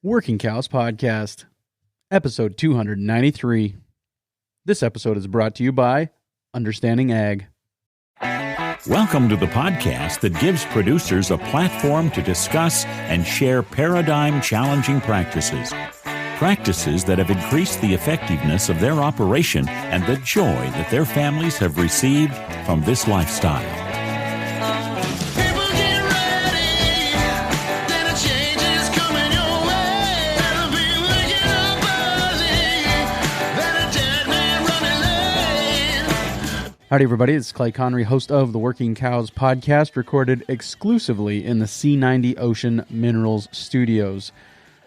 Working Cows Podcast, episode 293. This episode is brought to you by Understanding Ag. Welcome to the podcast that gives producers a platform to discuss and share paradigm-challenging practices. Practices that have increased the effectiveness of their operation and the joy that their families have received from this lifestyle. Howdy, everybody. It's Clay Connery, host of the Working Cows Podcast, recorded exclusively in the C90 Ocean Minerals Studios.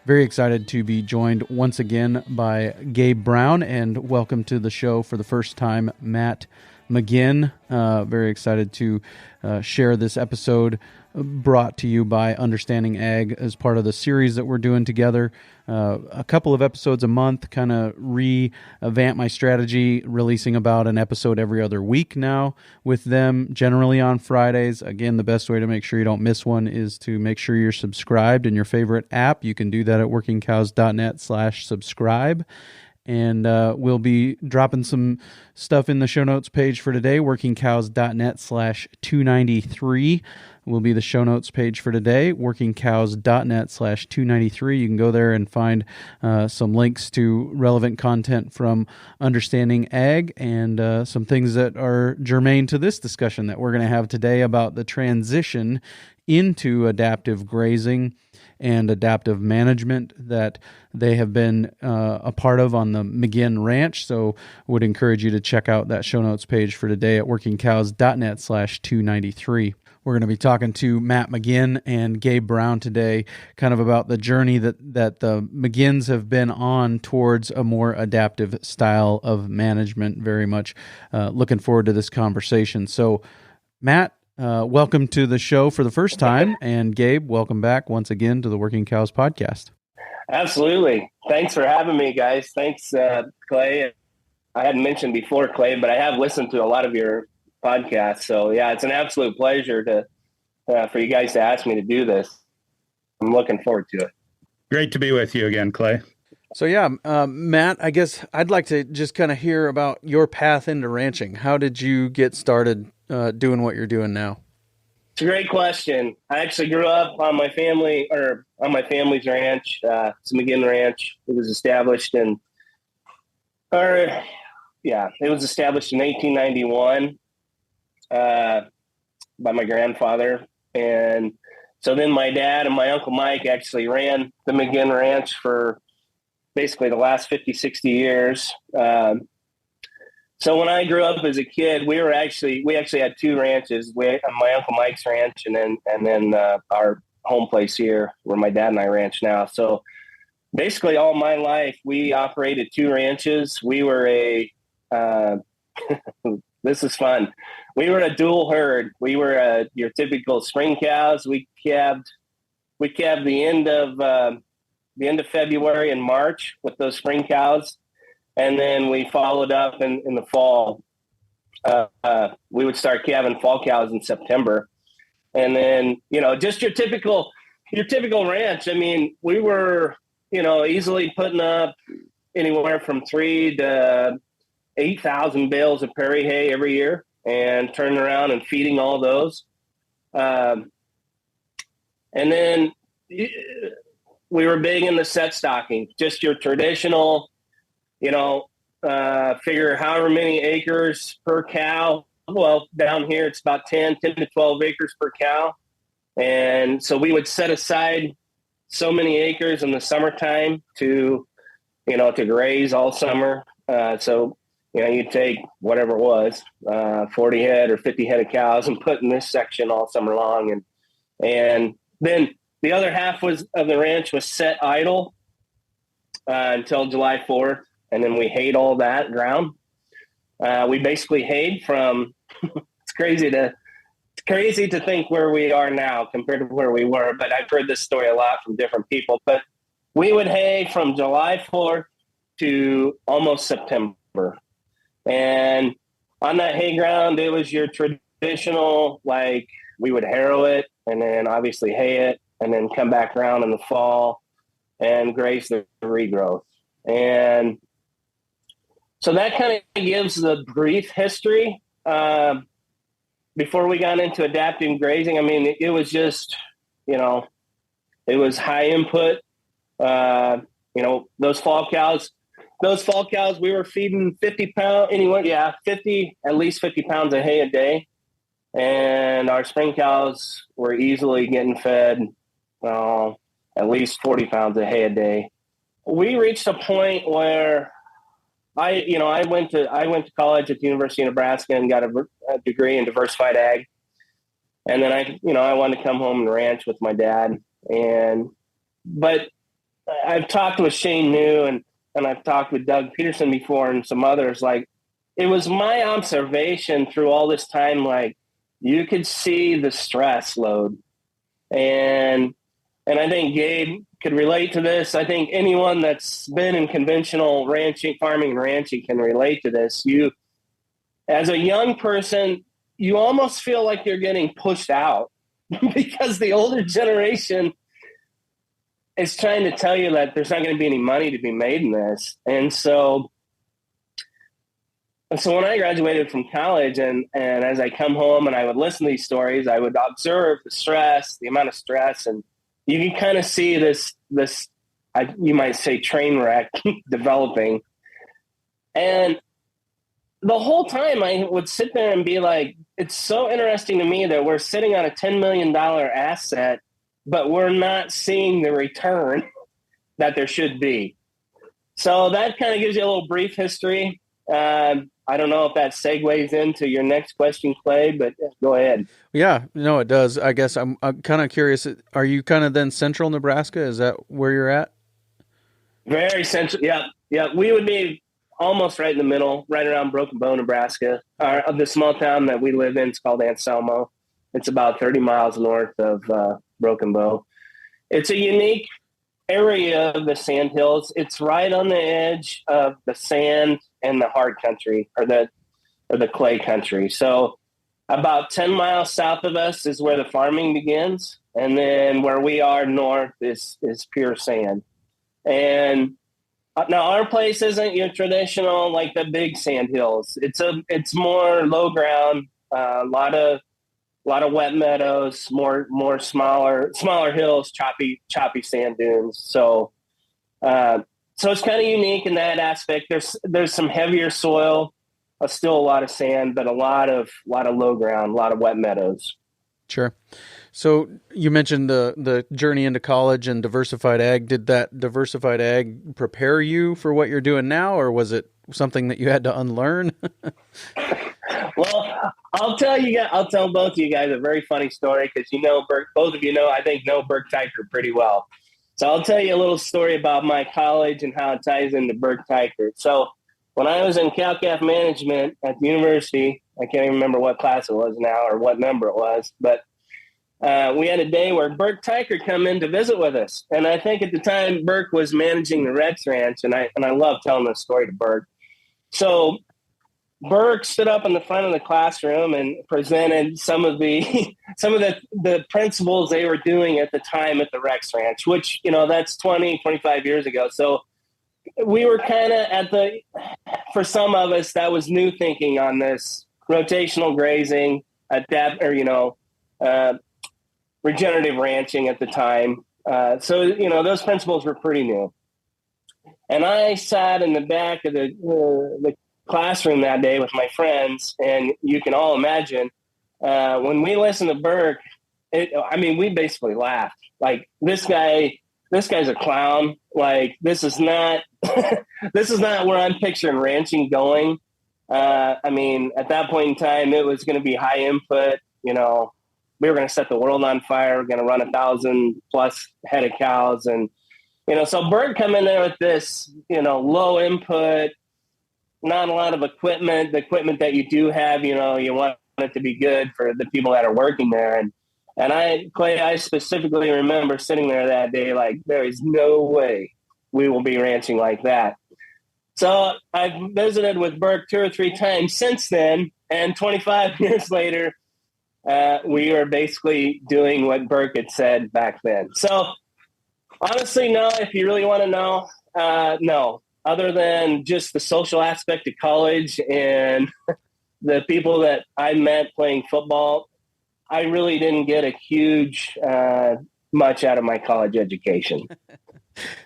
Very excited to be joined once again by Gabe Brown, and welcome to the show for the first time, Matt McGinn. Very excited to share this episode brought to you by Understanding Ag as part of the series that we're doing together. A couple of episodes a month, kind of revamp my strategy, releasing about an episode every other week now with them, generally on Fridays. Again, the best way to make sure you don't miss one is to make sure you're subscribed in your favorite app. You can do that at workingcows.net/subscribe. And we'll be dropping some stuff in the show notes page for today. Workingcows.net/293 will be the show notes page for today. Workingcows.net/293. You can go there and find some links to relevant content from Understanding Ag and some things that are germane to this discussion that we're going to have today about the transition into adaptive grazing and adaptive management that they have been a part of on the McGinn Ranch. So would encourage you to check out that show notes page for today at workingcows.net/293. We're going to be talking to Matt McGinn and Gabe Brown today, kind of about the journey that the McGinns have been on towards a more adaptive style of management. Very much looking forward to this conversation. So, Matt, welcome to the show for the first time, and Gabe, welcome back once again to the Working Cows Podcast. Absolutely. Thanks for having me, guys. Thanks, Clay. I hadn't mentioned before, Clay, but I have listened to a lot of your podcasts. So, yeah, it's an absolute pleasure for you guys to ask me to do this. I'm looking forward to it. Great to be with you again, Clay. So, yeah, Matt, I guess I'd like to just kind of hear about your path into ranching. How did you get started doing what you're doing now? It's a great question. I actually grew up on my family's ranch. It's a McGinn Ranch. It was established in 1891 by my grandfather. And so then my dad and my Uncle Mike actually ran the McGinn Ranch for basically the last 50, 60 years. So when I grew up as a kid, we actually had two ranches. My Uncle Mike's ranch, and then our home place here, where my dad and I ranch now. So basically, all my life, we operated two ranches. We were this is fun. We were a dual herd. We were your typical spring cows. We calved the end of February and March with those spring cows. And then we followed up in the fall. We would start calving fall cows in September. And then, just your typical ranch. I mean, we were, easily putting up anywhere from 3,000 to 8,000 bales of prairie hay every year and turning around and feeding all those. And then we were big into set stocking, just your traditional, figure however many acres per cow. Well, down here, it's about 10 to 12 acres per cow. And so we would set aside so many acres in the summertime to graze all summer. So you'd take whatever it was, 40 head or 50 head of cows and put in this section all summer long. And then the other half of the ranch was set idle until July 4th. And then we hayed all that ground. We basically hayed from, it's crazy to think where we are now compared to where we were, but I've heard this story a lot from different people. But we would hay from July 4th to almost September. And on that hay ground, it was your traditional, like we would harrow it and then obviously hay it and then come back around in the fall and graze the regrowth. And so that kind of gives the brief history. Before we got into adaptive grazing, I mean, it was just, it was high input. Those fall cows, we were feeding 50 pounds, at least 50 pounds of hay a day. And our spring cows were easily getting fed at least 40 pounds of hay a day. We reached a point where I went to college at the University of Nebraska and got a degree in diversified ag. And then I wanted to come home and ranch with my dad. But I've talked with Shane New and I've talked with Doug Peterson before and some others. Like, it was my observation through all this time, like, you could see the stress load. And I think Gabe could relate to this. I think anyone that's been in conventional farming and ranching can relate to this. You, as a young person, you almost feel like you're getting pushed out because the older generation is trying to tell you that there's not going to be any money to be made in this. And so when I graduated from college and as I come home and I would listen to these stories, I would observe the amount of stress, and you can kind of see this, you might say, train wreck developing. And the whole time I would sit there and be like, it's so interesting to me that we're sitting on a $10 million asset, but we're not seeing the return that there should be. So that kind of gives you a little brief history. I don't know if that segues into your next question, Clay, but go ahead. Yeah, no, it does. I guess I'm kind of curious. Are you kind of then central Nebraska? Is that where you're at? Very central. Yeah. We would be almost right in the middle, right around Broken Bow, Nebraska. The small town that we live in is called Anselmo. It's about 30 miles north of Broken Bow. It's a unique area of the sand hills. It's right on the edge of the sand and the hard country, or the clay country. So about 10 miles south of us is where the farming begins, and then where we are north is pure sand. And now our place isn't your traditional, like the big sand hills. It's more low ground, a lot of wet meadows, more smaller hills, choppy sand dunes. So it's kind of unique in that aspect. There's some heavier soil, still a lot of sand, but a lot of low ground, a lot of wet meadows. Sure. So you mentioned the journey into college and diversified ag. Did that diversified ag prepare you for what you're doing now, or was it something that you had to unlearn? Well, I'll tell both of you guys a very funny story, because both of you know Burke Teichert pretty well. So I'll tell you a little story about my college and how it ties into Burke Teichert. So when I was in Cal-Calf management at the university, I can't even remember what class it was now or what number it was, but we had a day where Burke Teichert come in to visit with us. And I think at the time Burke was managing the Rex Ranch, and I love telling this story to Burke. So Burke stood up in the front of the classroom and presented some of the principles they were doing at the time at the Rex Ranch, which, that's 20, 25 years ago. So we were kind of for some of us, that was new thinking on this rotational grazing, regenerative ranching at the time. So those principles were pretty new. And I sat in the back of the classroom that day with my friends, and you can all imagine when we listened to Burke, we basically laughed. Like, this guy's a clown. Like, this is not where I'm picturing ranching going. At that point in time, it was going to be high input. We were going to set the world on fire. We're going to run 1,000+ head of cows, and so Burke come in there with this low input, not a lot of equipment. The equipment that you do have, you want it to be good for the people that are working there. And I specifically remember sitting there that day, like, there is no way we will be ranching like that. So I've visited with Burke 2 or 3 times since then. And 25 years later, we are basically doing what Burke had said back then. So Honestly, no. If you really want to know, no. Other than just the social aspect of college and the people that I met playing football, I really didn't get a huge much out of my college education.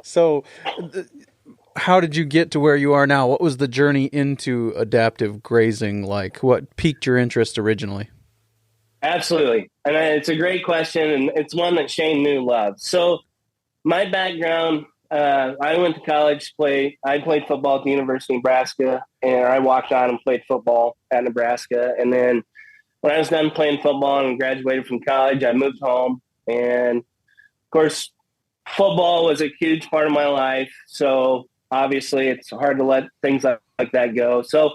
So, how did you get to where you are now? What was the journey into adaptive grazing like? What piqued your interest originally? Absolutely. And it's a great question, and it's one that Shane knew loved. So my background, I went to college, I played football at the University of Nebraska, and I walked on and played football at Nebraska. And then when I was done playing football and graduated from college, I moved home. And, of course, football was a huge part of my life. So obviously it's hard to let things like that go. So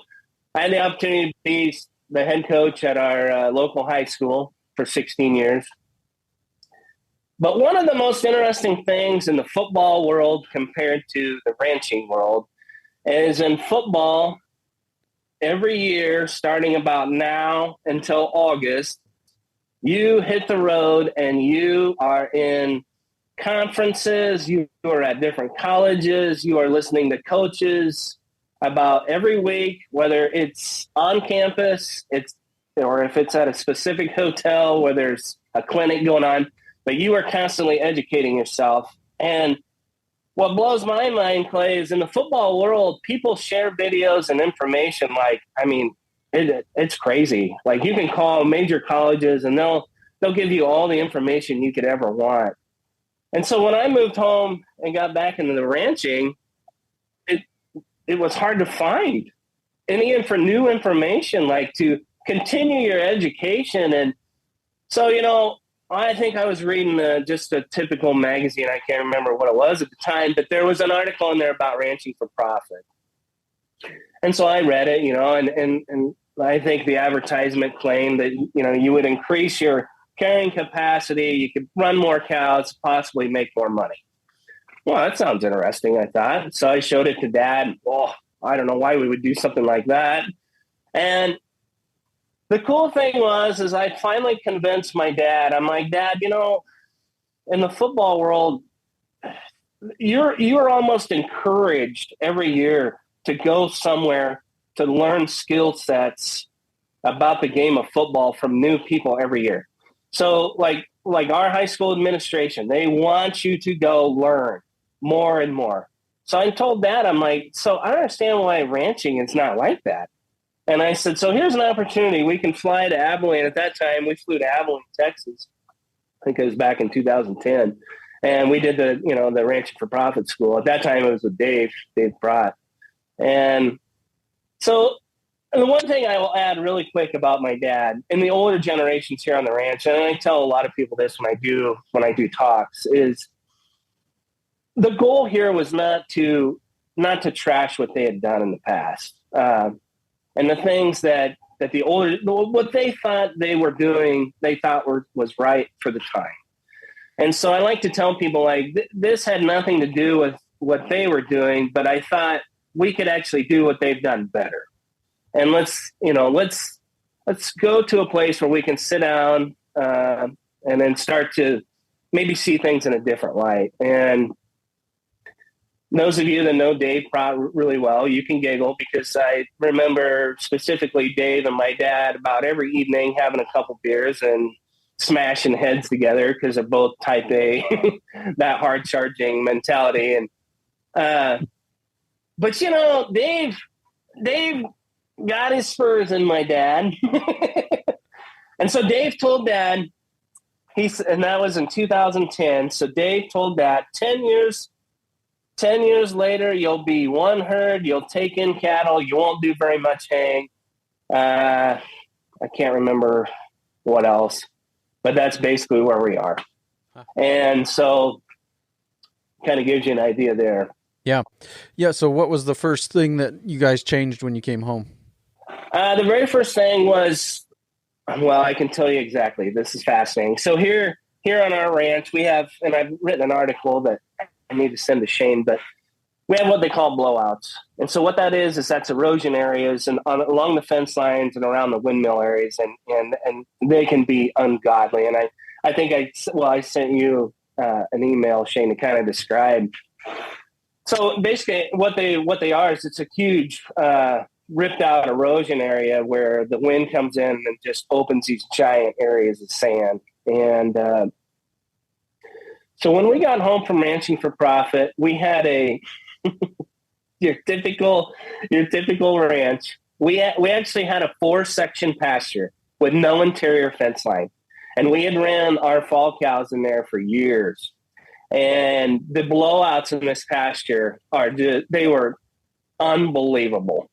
I had the opportunity to be the head coach at our local high school for 16 years. But one of the most interesting things in the football world compared to the ranching world is in football, every year, starting about now until August, you hit the road and you are in conferences, you are at different colleges, you are listening to coaches about every week, whether it's on campus, or if it's at a specific hotel where there's a clinic going on, but you are constantly educating yourself. And what blows my mind, Clay, is in the football world, people share videos and information it's crazy. Like, you can call major colleges and they'll give you all the information you could ever want. And so when I moved home and got back into the ranching, it was hard to find any new information, like to continue your education. And so, I think I was reading just a typical magazine. I can't remember what it was at the time, but there was an article in there about ranching for profit. And so I read it, and I think the advertisement claimed that, you would increase your carrying capacity, you could run more cows, possibly make more money. Well, that sounds interesting, I thought. So I showed it to Dad. Oh, I don't know why we would do something like that. And the cool thing is I finally convinced my dad. I'm like, Dad, in the football world, you're almost encouraged every year to go somewhere to learn skill sets about the game of football from new people every year. So like our high school administration, they want you to go learn more and more. So I told Dad, I'm like, so I understand why ranching is not like that. And I said, so here's an opportunity. We can fly to Abilene. At that time, we flew to Abilene, Texas. I think it was back in 2010. And we did the Ranching for Profit School. At that time, it was with Dave Brott. And so the one thing I will add really quick about my dad and the older generations here on the ranch, and I tell a lot of people this when I do talks, is the goal here was not to trash what they had done in the past. And the things that what they thought they were doing, they thought was right for the time. And so I like to tell people, like, this had nothing to do with what they were doing, but I thought we could actually do what they've done better. And let's go to a place where we can sit down and then start to maybe see things in a different light. And those of you that know Dave Pratt really well, you can giggle, because I remember specifically Dave and my dad about every evening having a couple beers and smashing heads together because they're both type A, that hard charging mentality. And but Dave got his spurs in my dad. And so Dave told Dad, and that was in 2010. So Dave told Dad, 10 years later, you'll be one herd, you'll take in cattle, you won't do very much haying. I can't remember what else, but that's basically where we are. And so kind of gives you an idea there. Yeah. So what was the first thing that you guys changed when you came home? The very first thing was, well, I can tell you exactly. This is fascinating. So here on our ranch, we have, and I've written an article that I need to send to Shane, but we have what they call blowouts. And so what that is that's erosion areas and along the fence lines and around the windmill areas, and they can be ungodly. And I think I sent you an email, Shane, to kind of describe. So basically what they are is it's a huge ripped out erosion area where the wind comes in and just opens these giant areas of sand. And so when we got home from ranching for profit, we had your typical ranch. We actually had a 4-section pasture with no interior fence line. And we had ran our fall cows in there for years. And the blowouts in this pasture they were unbelievable.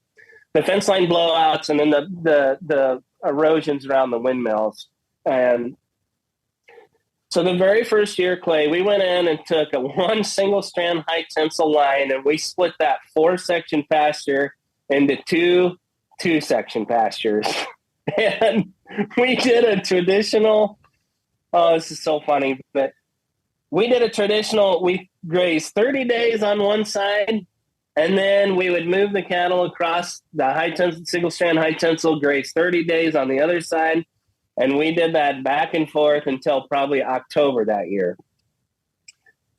The fence line blowouts and then the erosions around the windmills. And so the very first year, Clay, we went in and took one single strand high tensile line and we split that 4-section pasture into two section pastures. And we did a traditional, this is so funny, but we did a traditional, we grazed 30 days on one side, and then we would move the cattle across the high tensile, single strand high tensile, graze 30 days on the other side. And we did that back and forth until probably October that year.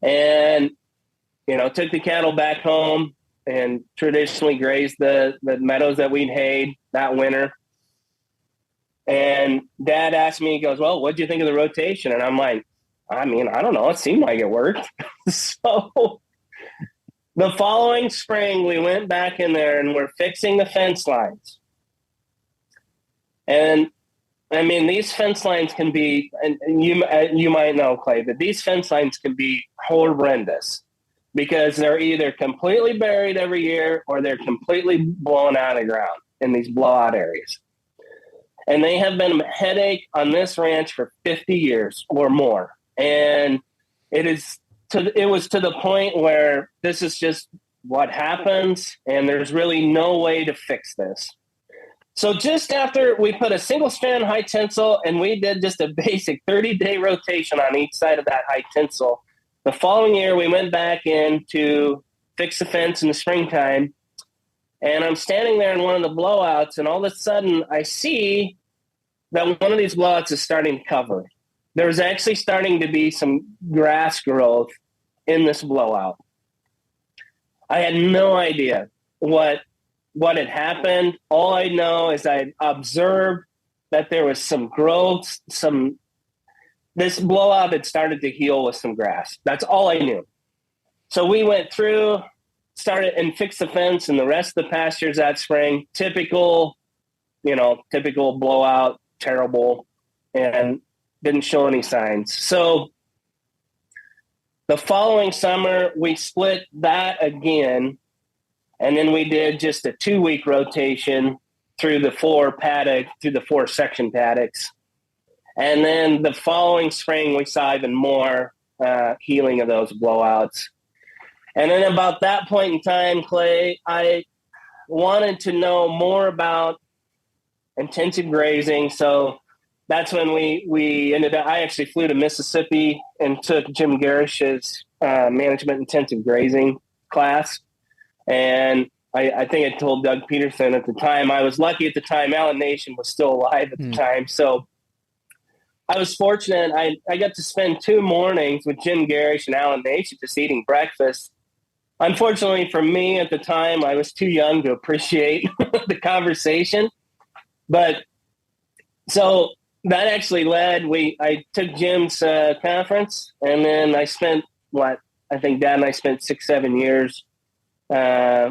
And, took the cattle back home and traditionally grazed the meadows that we'd hayed that winter. And Dad asked me, he goes, well, what'd you think of the rotation? And I'm like, I don't know. It seemed like it worked. So the following spring, we went back in there and we're fixing the fence lines. And these fence lines can be, and you might know, Clay, but these fence lines can be horrendous because they're either completely buried every year or they're completely blown out of the ground in these blowout areas. And they have been a headache on this ranch for 50 years or more. And it was to the point where this is just what happens, and there's really no way to fix this. So just after we put a single strand high tensile and we did just a basic 30-day rotation on each side of that high tensile, the following year we went back in to fix the fence in the springtime, and I'm standing there in one of the blowouts, and all of a sudden I see that one of these blowouts is starting to cover. There's actually starting to be some grass growth in this blowout. I had no idea what had happened. All I know is I observed that there was some growth, this blowout had started to heal with some grass. That's all I knew. So we went through, started and fixed the fence and the rest of the pastures that spring. Typical blowout, terrible, and didn't show any signs. So the following summer, we split that again, and then we did just a 2-week rotation through the 4-section paddocks. And then the following spring, we saw even more healing of those blowouts. And then about that point in time, Clay, I wanted to know more about intensive grazing. So that's when we ended up, I actually flew to Mississippi and took Jim Garish's management intensive grazing class. And I think I told Doug Peterson at the time, I was lucky at the time, Allen Nation was still alive at the time. So I was fortunate. I got to spend 2 mornings with Jim Garish and Allen Nation just eating breakfast. Unfortunately for me at the time, I was too young to appreciate the conversation. But so that actually led, I took Jim's conference, and then I spent I think Dad and I spent 6-7 years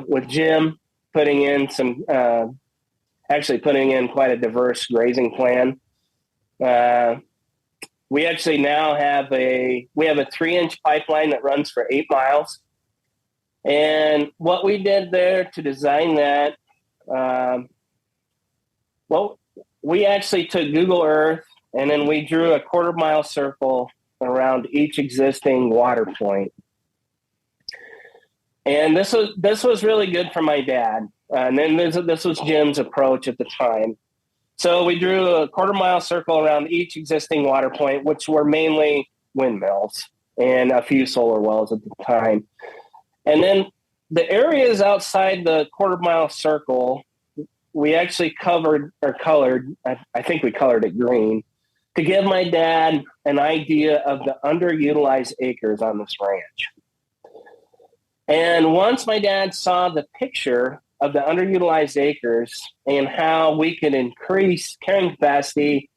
with Jim putting in quite a diverse grazing plan. We actually now have a 3-inch pipeline that runs for 8 miles. And what we did there to design that, we actually took Google Earth and then we drew a 1/4-mile circle around each existing water point. And this was really good for my dad. And then this was Jim's approach at the time. So we drew a 1/4-mile circle around each existing water point, which were mainly windmills and a few solar wells at the time. And then the areas outside the 1/4-mile circle, we actually colored, I think we colored it green. to give my dad an idea of the underutilized acres on this ranch. And once my dad saw the picture of the underutilized acres and how we could increase carrying capacity,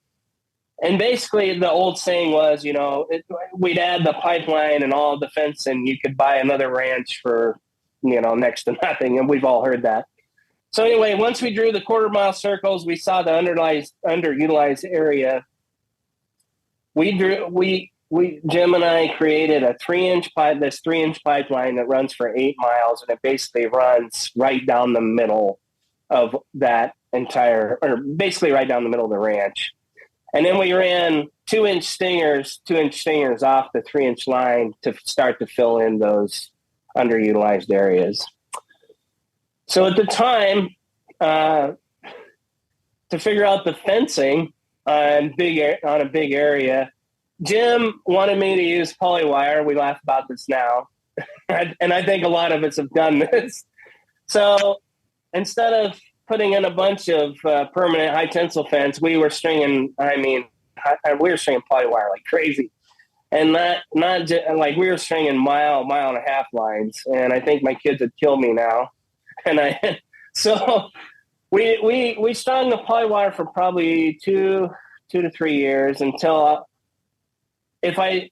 and basically the old saying was, we'd add the pipeline and all the fence and you could buy another ranch for, next to nothing. And we've all heard that. So anyway, once we drew the 1/4-mile circles, we saw the underutilized area. Jim and I created a 3-inch pipeline that runs for 8 miles, and it basically runs right down the middle of that basically right down the middle of the ranch. And then we ran 2-inch stingers off the 3-inch line to start to fill in those underutilized areas. So at the time, to figure out the fencing on a big area, Jim wanted me to use polywire. We laugh about this now. And I think a lot of us have done this. So instead of putting in a bunch of permanent high tensile fence, we were stringing polywire like crazy. And not just, like we were stringing mile and a half lines. And I think my kids would kill me now. And so we strung the polywire for probably 2 to 3 years until if I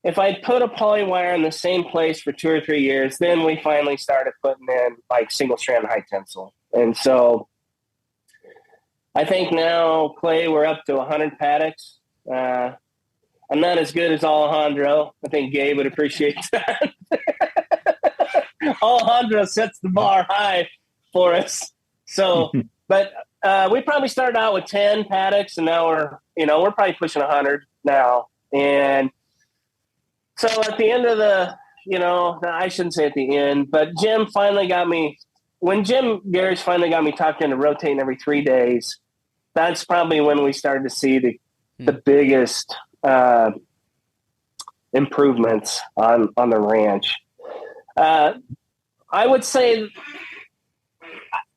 put a polywire in the same place for 2 or 3 years, then we finally started putting in like single strand high tensile. And so I think now, Clay, we're up to 100 paddocks. I'm not as good as Alejandro. I think Gabe would appreciate that. Alejandro sets the bar high for us. So, but we probably started out with 10 paddocks, and now we're probably pushing 100 now. And so at the end of I shouldn't say at the end, but Jim finally got me, when Jim Garris finally got me talked into rotating every 3 days, that's probably when we started to see the biggest improvements on the ranch. I would say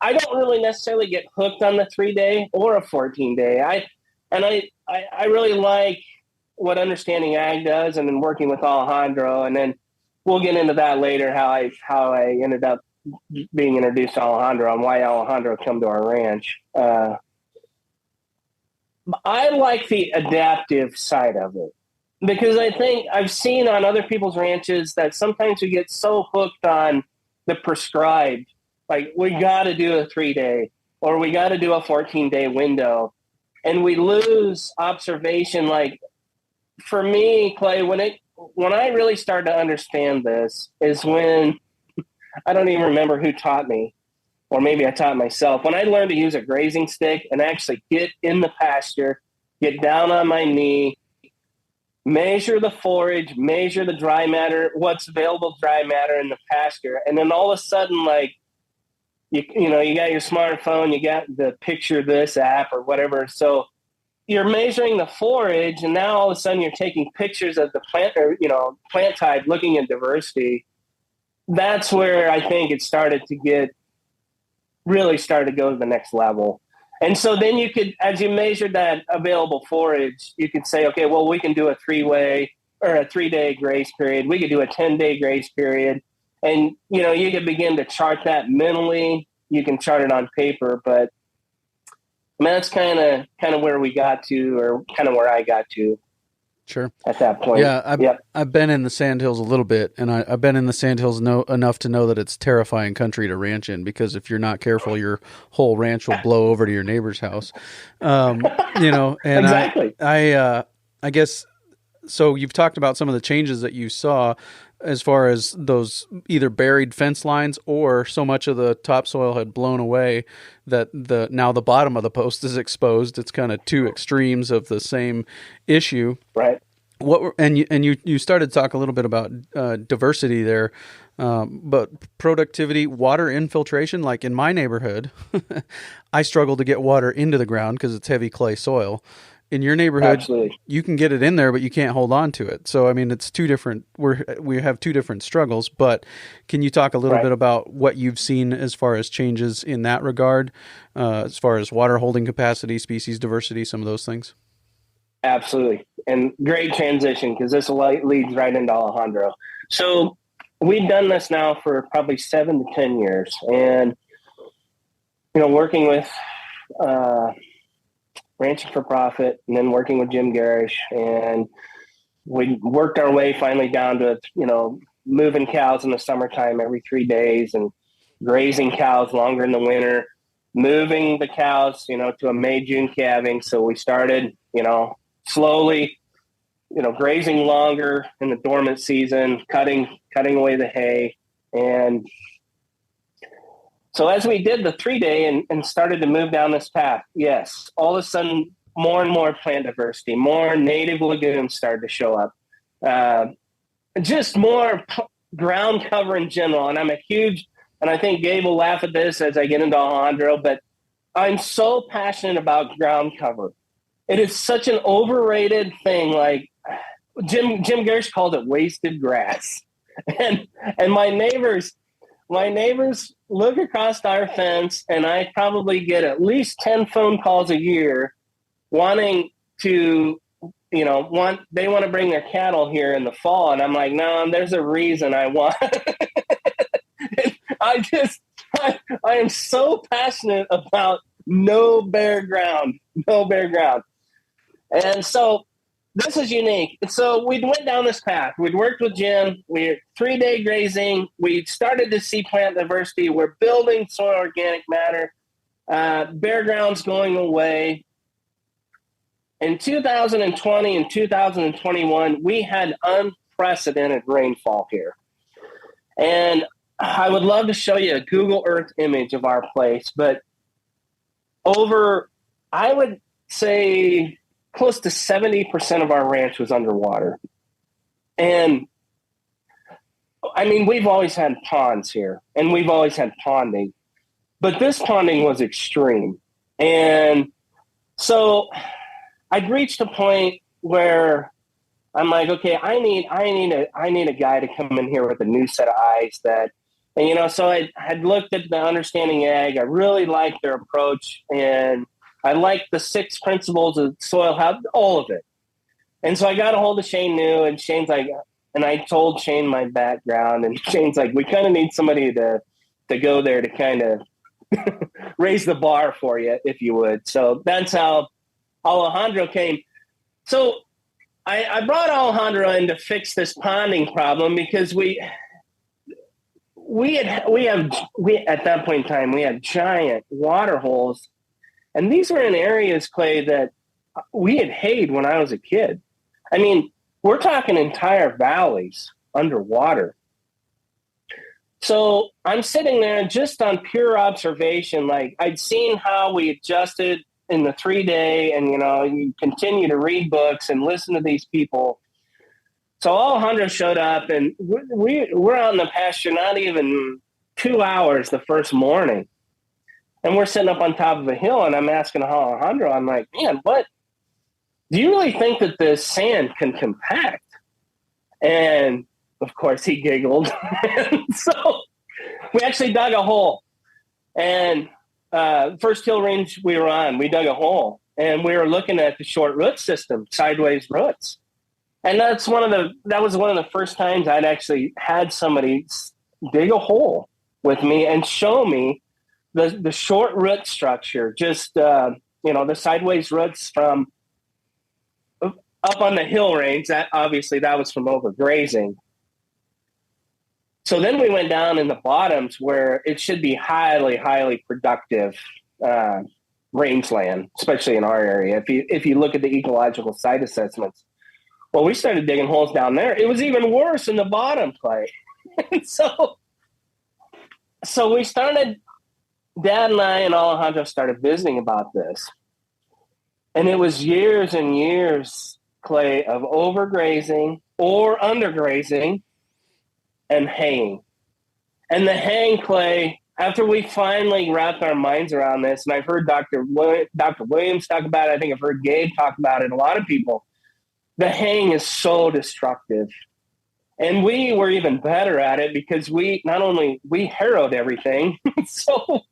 I don't really necessarily get hooked on the 3-day or a 14-day. I really like what Understanding Ag does, and then working with Alejandro, and then we'll get into that later, how I ended up being introduced to Alejandro and why Alejandro come to our ranch. I like the adaptive side of it, because I think I've seen on other people's ranches that sometimes we get so hooked on the prescribed, like we got to do a 3-day or we got to do a 14-day window, and we lose observation. Like for me, Clay, when I really started to understand this is when I don't even remember who taught me, or maybe I taught myself, when I learned to use a grazing stick and actually get in the pasture, get down on my knee, measure the forage, measure the dry matter, what's available dry matter in the pasture. And then all of a sudden, like, you got your smartphone, you got the picture this app or whatever. So you're measuring the forage, and now all of a sudden you're taking pictures of the plant, or, plant type, looking at diversity. That's where I think it really started to go to the next level. And so then you could, as you measured that available forage, you could say, okay, well, we can do a 3-day grace period. We could do a 10-day grace period. And, you could begin to chart that mentally. You can chart it on paper, but I mean, that's kind of where we got to, or kind of where I got to. Sure. At that point. Yeah, I've been in the Sandhills a little bit, and I've been in the Sandhills enough to know that it's terrifying country to ranch in, because if you're not careful, your whole ranch will blow over to your neighbor's house. And exactly. I guess, so you've talked about some of the changes that you saw as far as those either buried fence lines, or so much of the topsoil had blown away that now the bottom of the post is exposed. It's kind of two extremes of the same issue. Right. You started to talk a little bit about diversity there, but productivity, water infiltration. Like in my neighborhood, I struggle to get water into the ground because it's heavy clay soil. In your neighborhood, absolutely, you can get it in there, but you can't hold on to it. So, I mean, it's two different. We have two different struggles. But can you talk a little bit about what you've seen as far as changes in that regard, as far as water holding capacity, species diversity, some of those things? Absolutely. And great transition, because this leads right into Alejandro. So we've done this now for probably 7 to 10 years. And, working with Ranching for Profit, and then working with Jim Garish. And we worked our way finally down to, moving cows in the summertime every 3 days and grazing cows longer in the winter, moving the cows, to a May, June calving. So we started, slowly, grazing longer in the dormant season, cutting away the hay. And so as we did the 3-day and started to move down this path, yes, all of a sudden, more and more plant diversity, more native legumes started to show up, just more ground cover in general. And and I think Gabe will laugh at this as I get into Alejandro, but I'm so passionate about ground cover. It is such an overrated thing. Like Jim Garish called it wasted grass. And my neighbors look across our fence, and I probably get at least 10 phone calls a year wanting to, they want to bring their cattle here in the fall. And I'm like, no, there's a reason I want. I am so passionate about no bare ground. And so this is unique. So we went down this path. We'd worked with Jim. We had 3-day grazing. We started to see plant diversity. We're building soil organic matter. Bare ground's going away. In 2020 and 2021, we had unprecedented rainfall here. And I would love to show you a Google Earth image of our place, but I would say close to 70% of our ranch was underwater. And I mean, we've always had ponds here, and we've always had ponding, but this ponding was extreme. And so I'd reached a point where I'm like, okay, I need a guy to come in here with a new set of eyes so I had looked at the Understanding Ag. I really liked their approach, and I liked the 6 principles of soil health, all of it. And so I got a hold of Shane New, and Shane's like, and I told Shane my background, and Shane's like, we kind of need somebody to go there to kind of raise the bar for you, if you would. So that's how Alejandro came. So I brought Alejandro in to fix this ponding problem, because we at that point in time, we had giant water holes. And these were in areas, Clay, that we had hayed when I was a kid. I mean, we're talking entire valleys underwater. So I'm sitting there just on pure observation. Like, I'd seen how we adjusted in the 3-day, and, you continue to read books and listen to these people. So Alejandro showed up, and we're out in the pasture not even 2 hours the first morning. And we're sitting up on top of a hill, and I'm asking Alejandro, I'm like, man, what? Do you really think that this sand can compact? And, of course, he giggled. So we actually dug a hole. And first hill range we were on, we dug a hole. And we were looking at the short root system, sideways roots. And that was one of the first times I'd actually had somebody dig a hole with me and show me the short root structure, just, the sideways roots from up on the hill range. That was from overgrazing. So then we went down in the bottoms where it should be highly, highly productive rangeland, especially in our area. If you look at the ecological site assessments, well, we started digging holes down there. It was even worse in the bottom, Clay. So we started, Dad and I and Alejandro started visiting about this. And it was years and years, Clay, of overgrazing or undergrazing and haying. And the haying, Clay, after we finally wrapped our minds around this, and I've heard Dr. Williams talk about it, I think I've heard Gabe talk about it, a lot of people, the haying is so destructive. And we were even better at it because we harrowed everything. So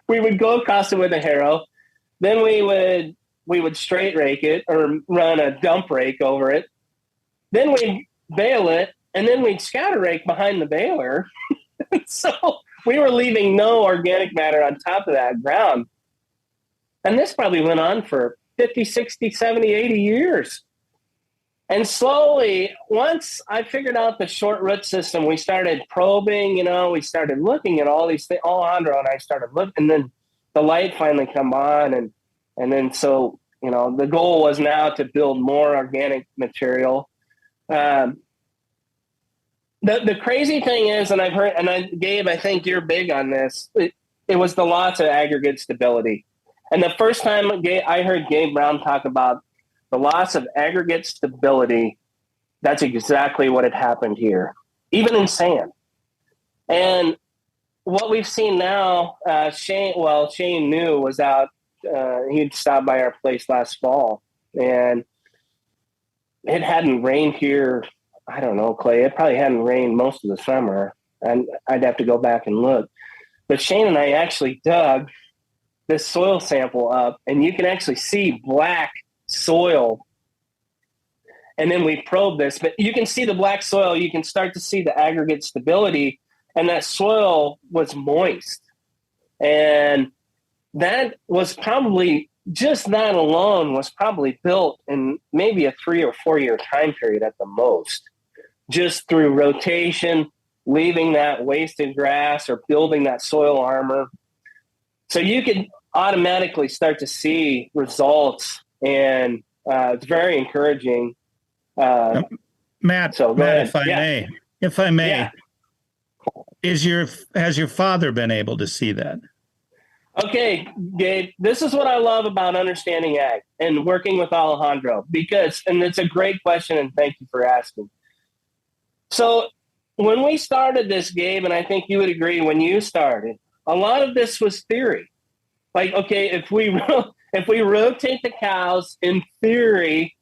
we would go across it with a harrow. Then we would we would straight rake it or run a dump rake over it. Then we'd bale it, and then we'd scatter rake behind the baler. So we were leaving no organic matter on top of that ground. And this probably went on for 50, 60, 70, 80 years. And slowly, once I figured out the short root system, we started probing, we started looking at all these things. Alejandro and I started looking, and then the light finally come on. And then so, the goal was now to build more organic material. The crazy thing is, and I've heard, Gabe, I think you're big on this, it was the loss of aggregate stability. And the first time I heard Gabe Brown talk about the loss of aggregate stability, that's exactly what had happened here, even in sand. And what we've seen now, Shane knew was out. He'd stopped by our place last fall, and it hadn't rained here. I don't know, Clay. It probably hadn't rained most of the summer, and I'd have to go back and look. But Shane and I actually dug this soil sample up, and you can actually see black soil. And then we probed this, but you can see the black soil. You can start to see the aggregate stability, and that soil was moist. And that was probably, just that alone was probably built in maybe a 3 or 4 year time period at the most, just through rotation, leaving that wasted grass or building that soil armor. So you could automatically start to see results, and it's very encouraging. Matt, if I may, has your father been able to see that? Okay, Gabe, this is what I love about understanding ag and working with Alejandro, and it's a great question, and thank you for asking. So when we started this, Gabe, and I think you would agree when you started, a lot of this was theory. Like, okay, if we rotate the cows, in theory,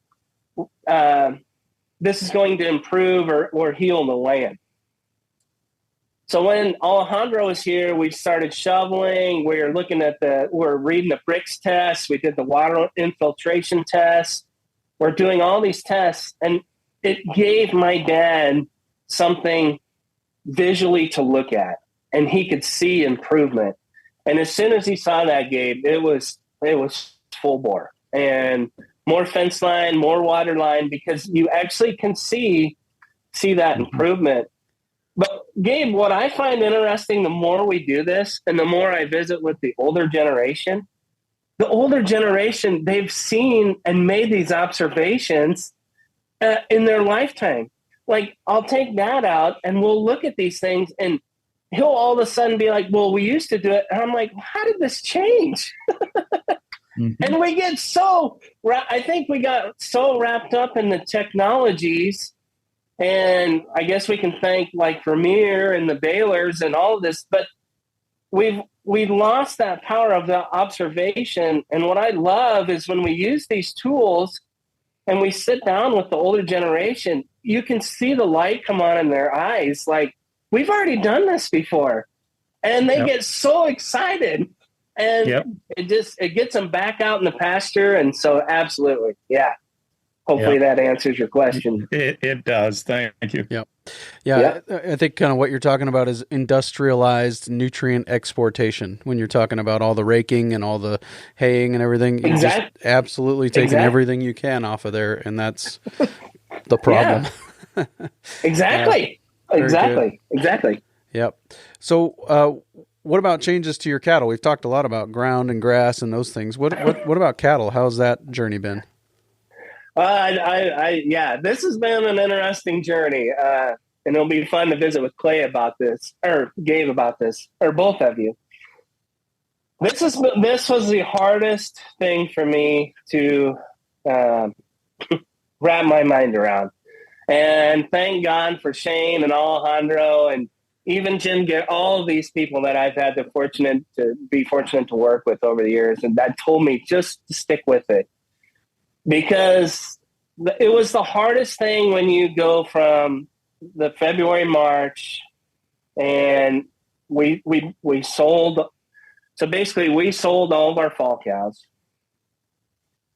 this is going to improve or heal the land. So when Alejandro was here, we started shoveling. We're reading the bricks tests. We did the water infiltration tests. We're doing all these tests, and it gave my dad something visually to look at, and he could see improvement. And as soon as he saw that, Gabe, it was full bore, and more fence line, more water line, because you actually can see that improvement. But Gabe, what I find interesting, the more we do this and the more I visit with the older generation, they've seen and made these observations in their lifetime. Like, I'll take Dad out and we'll look at these things, and he'll all of a sudden be like, well, we used to do it. And I'm like, how did this change? And we get I think we got so wrapped up in the technologies, and I guess we can thank like Vermeer and the balers and all of this, but we've lost that power of the observation. And what I love is when we use these tools and we sit down with the older generation, you can see the light come on in their eyes. Like, we've already done this before, and they get so excited, and it gets them back out in the pasture. And so absolutely. Yeah. Hopefully that answers your question. It does. Thank you. Yeah. I think kind of what you're talking about is industrialized nutrient exportation. When you're talking about all the raking and all the haying and everything, you're just absolutely taking everything you can off of there, and that's the problem. Exactly. Exactly. Yep. So, what about changes to your cattle? We've talked a lot about ground and grass and those things. What about cattle? How's that journey been? This has been an interesting journey, and it'll be fun to visit with Clay about this, or Gabe about this, or both of you. This was the hardest thing for me to wrap my mind around, and thank God for Shane and Alejandro and even Jim, all of these people that I've had the fortunate to work with over the years, and that told me just to stick with it. Because it was the hardest thing when you go from the February, March, and we sold. So basically, we sold all of our fall cows,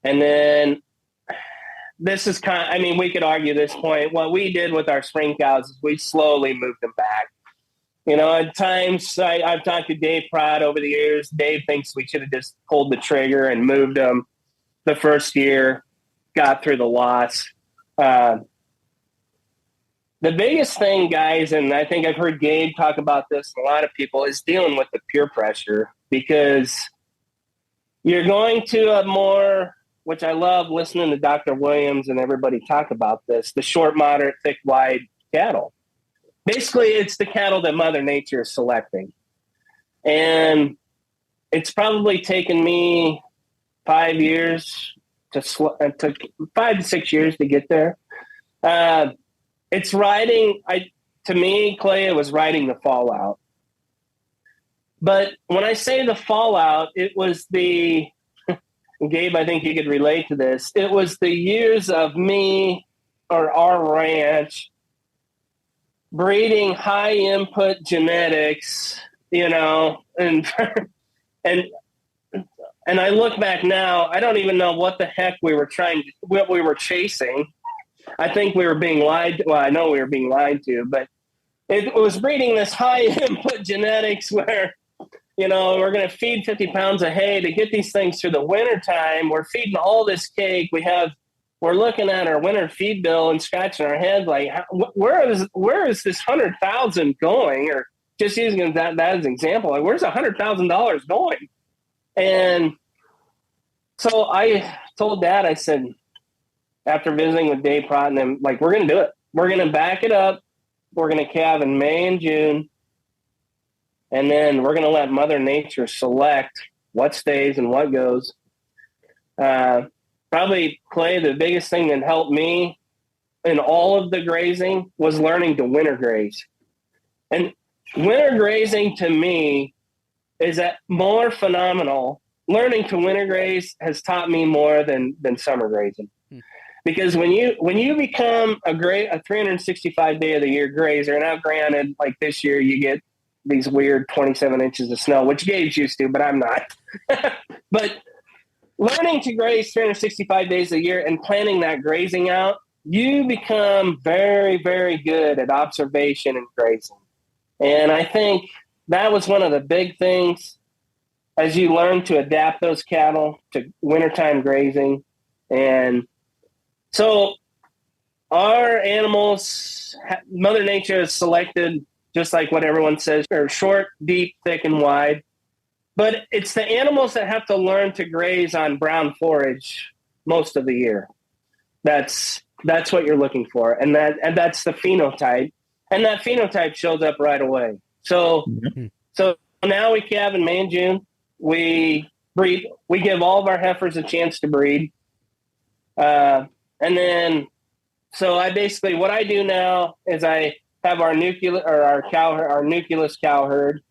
And then this is we could argue this point. What we did with our spring cows is we slowly moved them back. At times I've talked to Dave Pratt over the years. Dave thinks we should have just pulled the trigger and moved them the first year, got through the loss. The biggest thing, guys, and I think I've heard Gabe talk about this, and a lot of people, is dealing with the peer pressure, because you're going to a more, which I love listening to Dr. Williams and everybody talk about this, the short, moderate, thick, wide cattle. Basically, it's the cattle that Mother Nature is selecting. And it's probably taken me 5 years to 5 to 6 years to get there. It's riding, to me, Clay, it was riding the fallout. But when I say the fallout, it was the, Gabe, I think you could relate to this, it was the years of me or our ranch breeding high input genetics, and I look back now, I don't even know what the heck what we were chasing. I think we were being lied to. Well, I know we were being lied to, but it was breeding this high input genetics where, we're going to feed 50 pounds of hay to get these things through the winter time. We're feeding all this cake. We're looking at our winter feed bill and scratching our head like, where is this 100,000 going? Or just using that as an example, like, where's $100,000 going? And so I told Dad, I said, after visiting with Dave Pratt and them, like, we're going to do it. We're going to back it up. We're going to calve in May and June. And then we're going to let Mother Nature select what stays and what goes. Probably, Clay, the biggest thing that helped me in all of the grazing was learning to winter graze. And winter grazing, to me, is that more phenomenal. Learning to winter graze has taught me more than summer grazing. Because when you become a 365 day of the year grazer, and now granted, like this year you get these weird 27 inches of snow, which Gabe's used to, but I'm not. But learning to graze 365 days a year and planning that grazing out, you become very, very good at observation and grazing. And I think that was one of the big things as you learn to adapt those cattle to wintertime grazing. And so our animals, Mother Nature has selected, just like what everyone says, they're short, deep, thick, and wide. But it's the animals that have to learn to graze on brown forage most of the year. That's what you're looking for, and that's the phenotype, and that phenotype shows up right away. So now we calve in May and June. We breed. We give all of our heifers a chance to breed, and then so what I do now is I have our nucleus cow herd,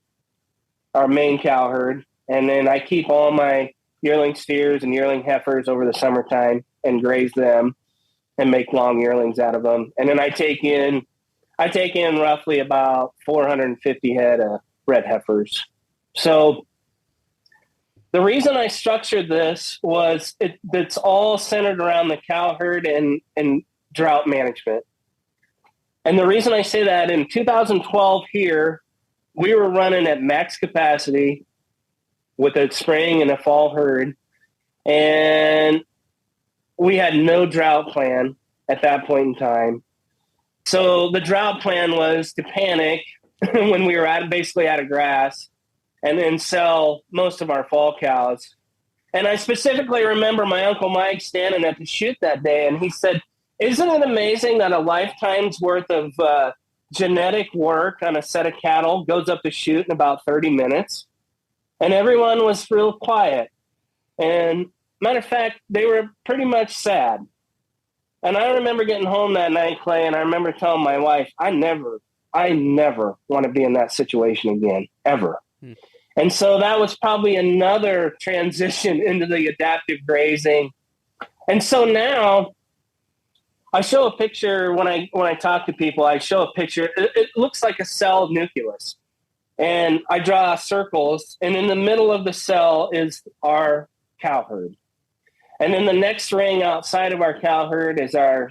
our main cow herd, and then I keep all my yearling steers and yearling heifers over the summertime and graze them and make long yearlings out of them. And then I take in roughly about 450 head of red heifers. So the reason I structured this was it's all centered around the cow herd and drought management. And the reason I say that, in 2012 here, we were running at max capacity with a spring and a fall herd, and we had no drought plan at that point in time. So the drought plan was to panic when we were basically out of grass and then sell most of our fall cows. And I specifically remember my Uncle Mike standing at the chute that day, and he said, "Isn't it amazing that a lifetime's worth of genetic work on a set of cattle goes up the chute in about 30 minutes? And everyone was real quiet. And matter of fact, they were pretty much sad. And I remember getting home that night, Clay, and I remember telling my wife, I never want to be in that situation again, ever. And so that was probably another transition into the adaptive grazing. And so now I show a picture when I talk to people. I show a picture. It looks like a cell nucleus, and I draw circles. And in the middle of the cell is our cow herd. And then the next ring outside of our cow herd is our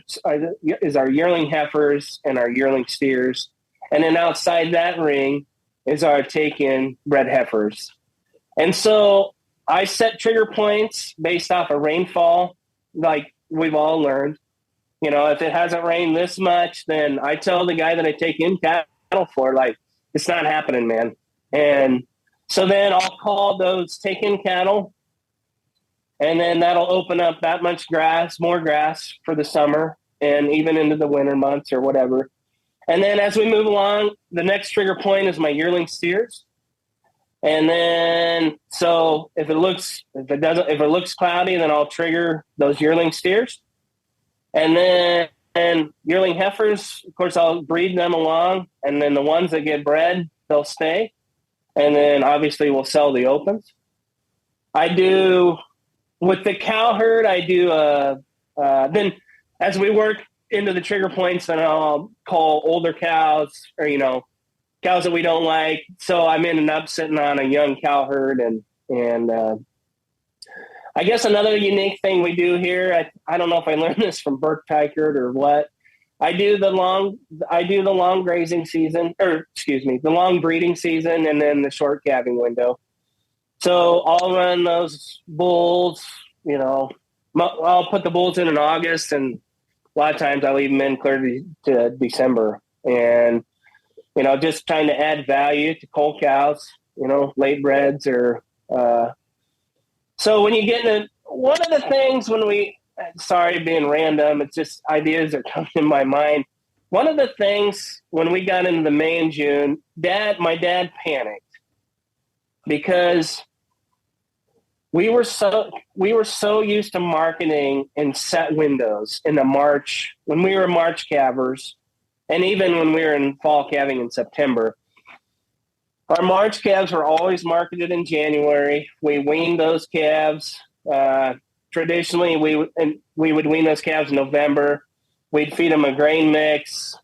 yearling heifers and our yearling steers. And then outside that ring is our take-in bred heifers. And so I set trigger points based off of rainfall, like we've all learned. You know, if it hasn't rained this much, then I tell the guy that I take in cattle for, like, it's not happening, man. And so then I'll call those take-in cattle, and then that'll open up that much grass, more grass for the summer and even into the winter months or whatever. And then as we move along, the next trigger point is my yearling steers. And then, so if it looks cloudy, then I'll trigger those yearling steers. And then yearling heifers, of course, I'll breed them along. And then the ones that get bred, they'll stay. And then obviously we'll sell the opens. With the cow herd, then as we work into the trigger points, then I'll call older cows or, you know, cows that we don't like. So I'm ending up sitting on a young cow herd. And I guess another unique thing we do here, I don't know if I learned this from Burke Teichert or what. I do the long grazing season, or excuse me, the long breeding season, and then the short calving window. So I'll run those bulls, you know, I'll put the bulls in August, and a lot of times I leave them in clear to December. And, you know, just trying to add value to cold cows, you know, late breds or so when you get into one of the things sorry being random, it's just ideas are coming in my mind. One of the things when we got into the May and June, my dad panicked because we were so used to marketing in set windows in the March, when we were March calvers, and even when we were in fall calving in September. Our March calves were always marketed in January. We weaned those calves. Traditionally, we would wean those calves in November. We'd feed them a grain mix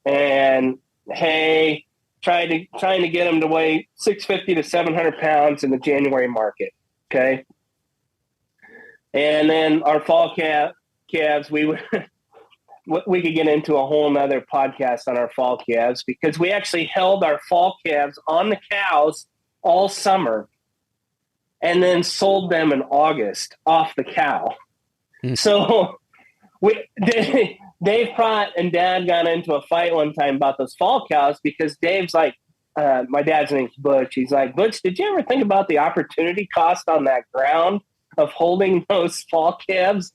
and hay, trying to get them to weigh 650 to 700 pounds in the January market. Okay. And then our fall calves, we could get into a whole nother podcast on our fall calves, because we actually held our fall calves on the cows all summer and then sold them in August off the cow. So Dave Pratt and Dad got into a fight one time about those fall cows, because Dave's like, my dad's name's Butch. He's like, Butch, did you ever think about the opportunity cost on that ground of holding those fall calves?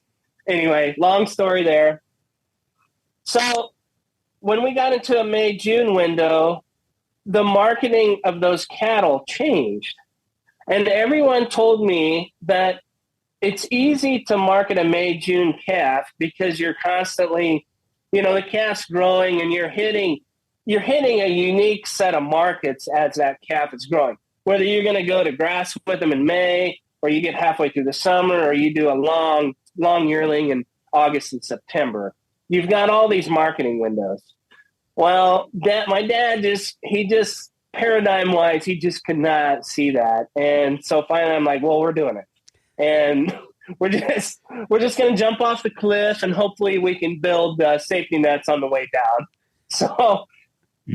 Anyway, long story there. So when we got into a May-June window, the marketing of those cattle changed. And everyone told me that it's easy to market a May-June calf because you're constantly, you know, the calf's growing and you're hitting a unique set of markets as that calf is growing. Whether you're going to go to grass with them in May, or you get halfway through the summer, or you do a long yearling in August and September. You've got all these marketing windows. Well, my dad just paradigm-wise, he just could not see that. And so finally I'm like, well, we're doing it. And we're just going to jump off the cliff, and hopefully we can build safety nets on the way down. So,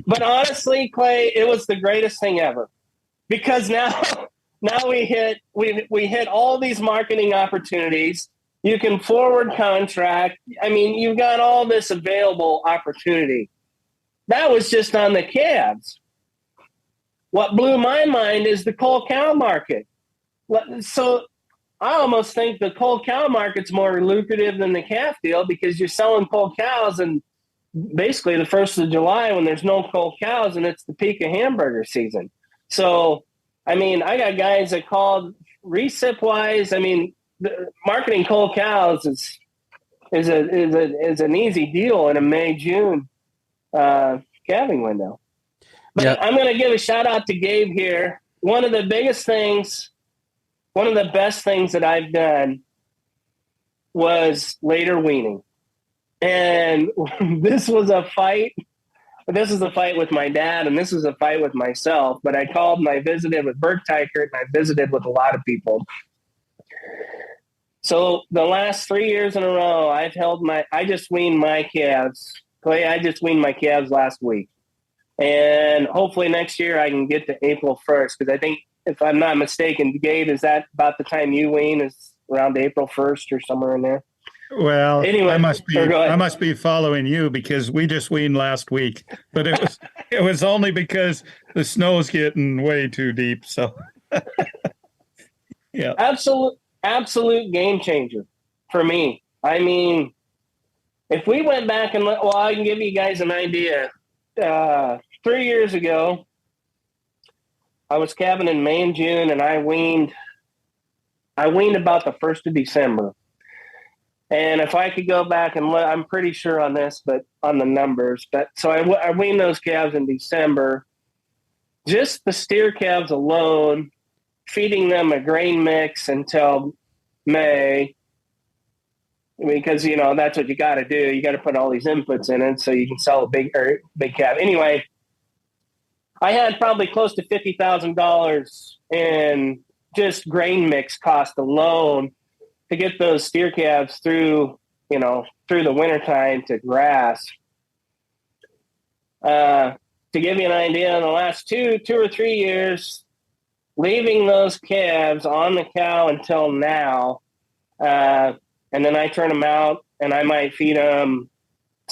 but honestly, Clay, it was the greatest thing ever, because now we hit all these marketing opportunities. You can forward contract. I mean, you've got all this available opportunity. That was just on the calves. What blew my mind is the cold cow market. So I almost think the cold cow market's more lucrative than the calf deal, because you're selling cold cows and basically the 1st of July when there's no cold cows, and it's the peak of hamburger season. So, I mean, I got guys that called recip wise. I mean, marketing cold cows is an easy deal in a May-June calving window. But yep. I'm going to give a shout out to Gabe here. One of the best things that I've done was later weaning. And this was a fight. This is a fight with my dad, and this was a fight with myself. But I called and I visited with Burke Teichert, and I visited with a lot of people. So the last 3 years in a row, I just weaned my calves. Clay, I just weaned my calves last week. And hopefully next year I can get to April 1st, because I think, if I'm not mistaken, Gabe, is that about the time you wean, is around April 1st or somewhere in there? Well, anyway, I must be following you, because we just weaned last week, but it was only because the snow's getting way too deep. So yeah. Absolute game changer for me. I mean, if we went back and I can give you guys an idea. 3 years ago, I was calving in May and June, and I weaned about the 1st of December. And if I could go back and look, I'm pretty sure on this, but on the numbers. But so I weaned those calves in December. Just the steer calves alone, feeding them a grain mix until May, because that's what you got to do. You got to put all these inputs in it so you can sell a big calf. Anyway, I had probably close to $50,000 in just grain mix cost alone to get those steer calves through the wintertime to grass. To give you an idea, in the last two or 3 years, leaving those calves on the cow until now, and then I turn them out, and I might feed them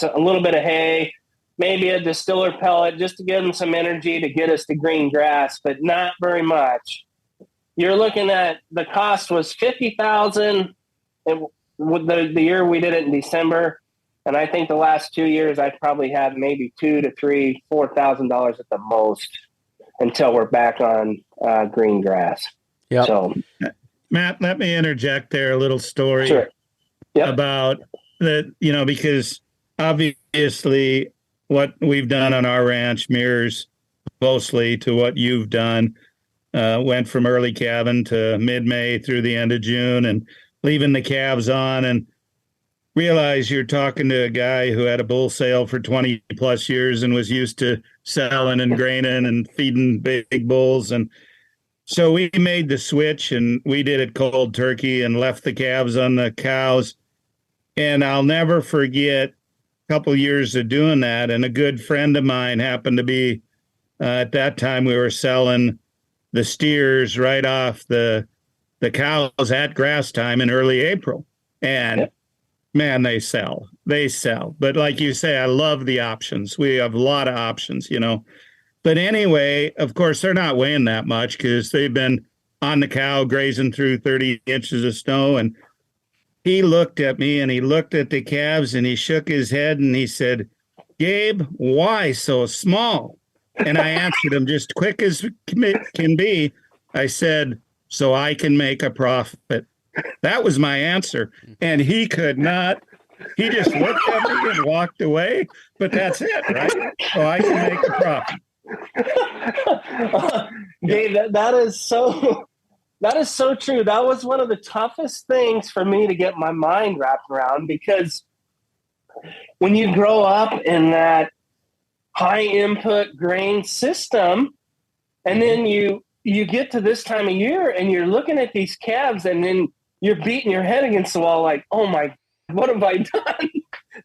a little bit of hay, maybe a distiller pellet, just to give them some energy to get us to green grass, but not very much. You're looking at, the cost was $50,000 the year we did it in December, and I think the last 2 years I probably had maybe $2,000 to $4,000 at the most until we're back on green grass. Yeah. So, Matt, let me interject there a little story. Sure. Yep. About that, because obviously what we've done on our ranch mirrors closely to what you've done. Went from early calving to mid-May through the end of June, and leaving the calves on, and realize you're talking to a guy who had a bull sale for 20 plus years and was used to selling and graining and feeding big bulls. And so we made the switch, and we did it cold turkey and left the calves on the cows. And I'll never forget a couple years of doing that. And a good friend of mine happened to be, at that time, we were selling the steers right off the cows at grass time in early April. And man, they sell. But like you say, I love the options. We have a lot of options, But anyway, of course, they're not weighing that much because they've been on the cow grazing through 30 inches of snow. And he looked at me, and he looked at the calves, and he shook his head, and he said, "Gabe, why so small?" And I answered him just quick as can be. I said, "So I can make a profit." That was my answer. And he could not. He just looked at me and walked away. But that's it, right? So I can make a profit. Gabe, that is so true. That was one of the toughest things for me to get my mind wrapped around, because when you grow up in that high input grain system, and then you get to this time of year and you're looking at these calves, and then you're beating your head against the wall like, oh my, what have I done?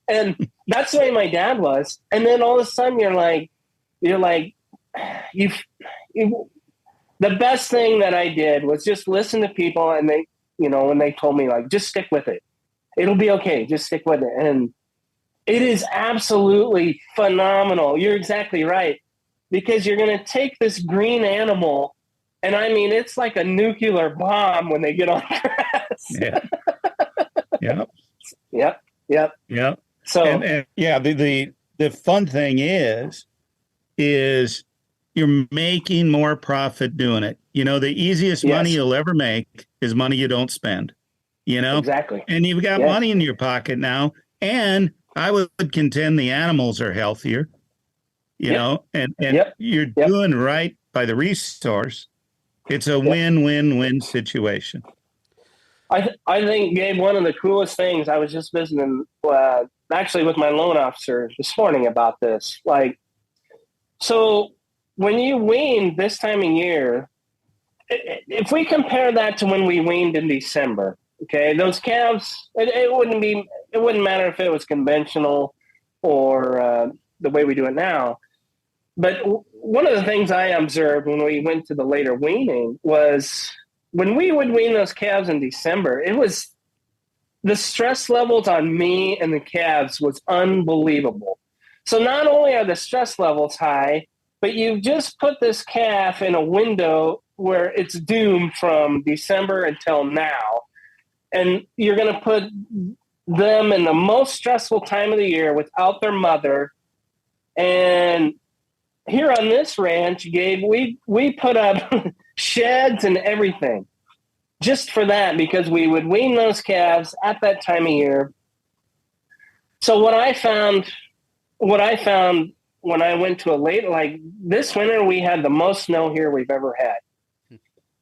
And that's the way my dad was. And then all of a sudden the best thing that I did was just listen to people, and they, when they told me, like, just stick with it. It'll be okay. Just stick with it. And it is absolutely phenomenal. You're exactly right. Because you're going to take this green animal, and I mean, it's like a nuclear bomb when they get on grass. Yeah. Yep. So, and the fun thing is you're making more profit doing it. The easiest money you'll ever make is money you don't spend, Exactly. And you've got money in your pocket now. And I would contend the animals are healthier, and you're doing right by the resource. It's a win-win-win situation. I think, Gabe, one of the coolest things, I was just visiting actually with my loan officer this morning about this. Like, so when you wean this time of year, if we compare that to when we weaned in December, Okay, those calves, it wouldn't matter if it was conventional or the way we do it now. But one of the things I observed when we went to the later weaning was when we would wean those calves in December, it was the stress levels on me and the calves was unbelievable. So not only are the stress levels high, but you've just put this calf in a window where it's doomed from December until now. And you're going to put them in the most stressful time of the year without their mother. And here on this ranch, Gabe, we put up sheds and everything just for that, because we would wean those calves at that time of year. So what I found when I went to like this winter, we had the most snow here we've ever had.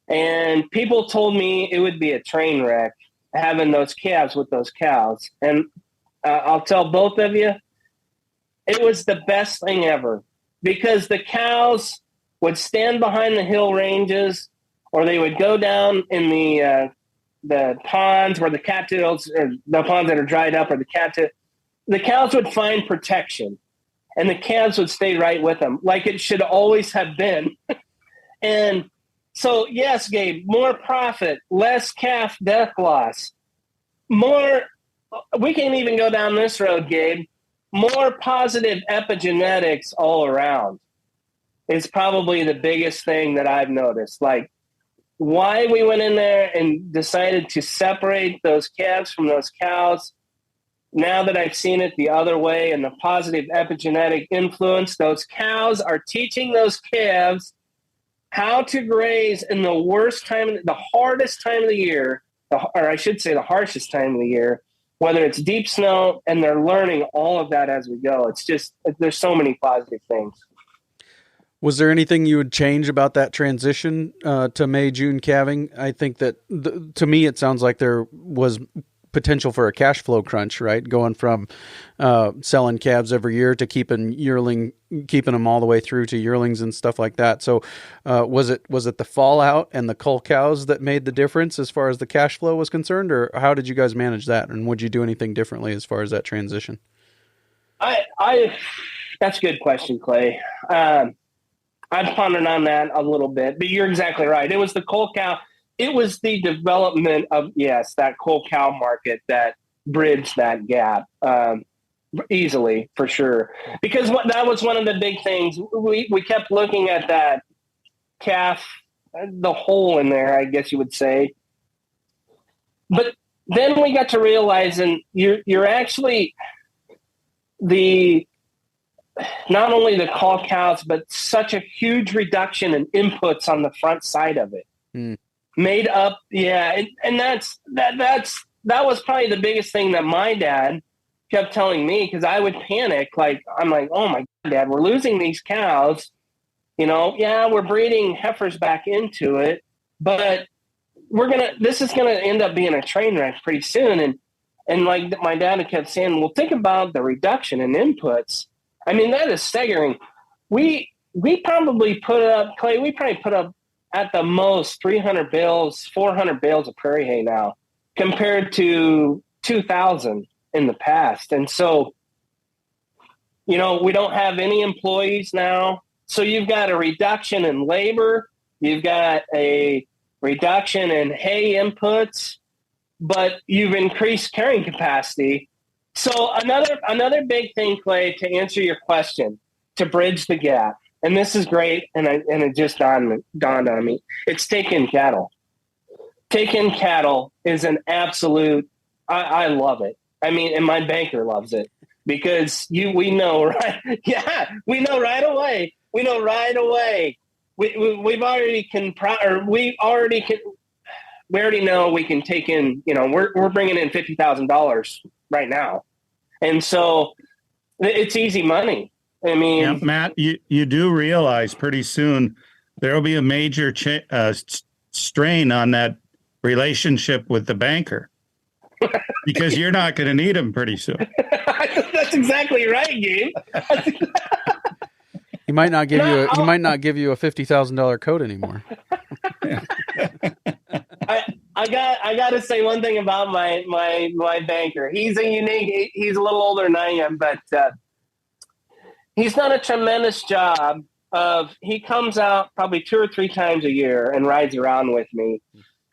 And people told me it would be a train wreck having those calves with those cows. And I'll tell both of you, it was the best thing ever, because the cows would stand behind the hill ranges, or they would go down in the ponds where the cattails, or the ponds that are dried up, or the cattail. The cows would find protection, and the calves would stay right with them, like it should always have been. And so, yes, Gabe, more profit, less calf death loss, more. We can even go down this road, Gabe. More positive epigenetics all around is probably the biggest thing that I've noticed. Like, why we went in there and decided to separate those calves from those cows. Now that I've seen it the other way and the positive epigenetic influence, those cows are teaching those calves how to graze in the worst time, the hardest time of the year, or I should say the harshest time of the year, whether it's deep snow, and they're learning all of that as we go. It's just, there's so many positive things. Was there anything you would change about that transition to May, June calving? I think that to me, it sounds like there was potential for a cash flow crunch, right? Going from selling calves every year to keeping them all the way through to yearlings and stuff like that. So was it the fallout and the cull cows that made the difference as far as the cash flow was concerned, or how did you guys manage that? And would you do anything differently as far as that transition? That's a good question, Clay. I've pondered on that a little bit, but you're exactly right. It was the cull cow. It was the development of, yes, that cull cow market that bridged that gap easily, for sure. Because that was one of the big things. We kept looking at that calf, the hole in there, I guess you would say. But then we got to realize, and you're actually not only the cull cows, but such a huge reduction in inputs on the front side of it. Made up, yeah, and that was probably the biggest thing that my dad kept telling me, because I would panic. Like, I'm like, oh my God, Dad, we're losing these cows. Yeah, we're breeding heifers back into it, but this is gonna end up being a train wreck pretty soon. And like my dad kept saying, well, think about the reduction in inputs. I mean, that is staggering. We probably put up, Clay, at the most 300 bales, 400 bales of prairie hay now, compared to 2,000 in the past. And so, we don't have any employees now. So you've got a reduction in labor. You've got a reduction in hay inputs, but you've increased carrying capacity. So another big thing, Clay, to answer your question, to bridge the gap, and this is great, and it just dawned on me. It's take-in cattle. Take-in cattle is an absolute. I love it. I mean, and my banker loves it, because we know, right? Yeah, we know right away. We already know we can take in. We're bringing in $50,000 right now, and so it's easy money. I mean, yeah, Matt, you do realize pretty soon there will be a major strain on that relationship with the banker, because you're not going to need him pretty soon. That's exactly right, Gabe. He might not give you a $50,000 coat anymore. I I got to say one thing about my banker. He's he's a little older than I am, but he's done a tremendous job he comes out probably 2 or 3 times a year and rides around with me.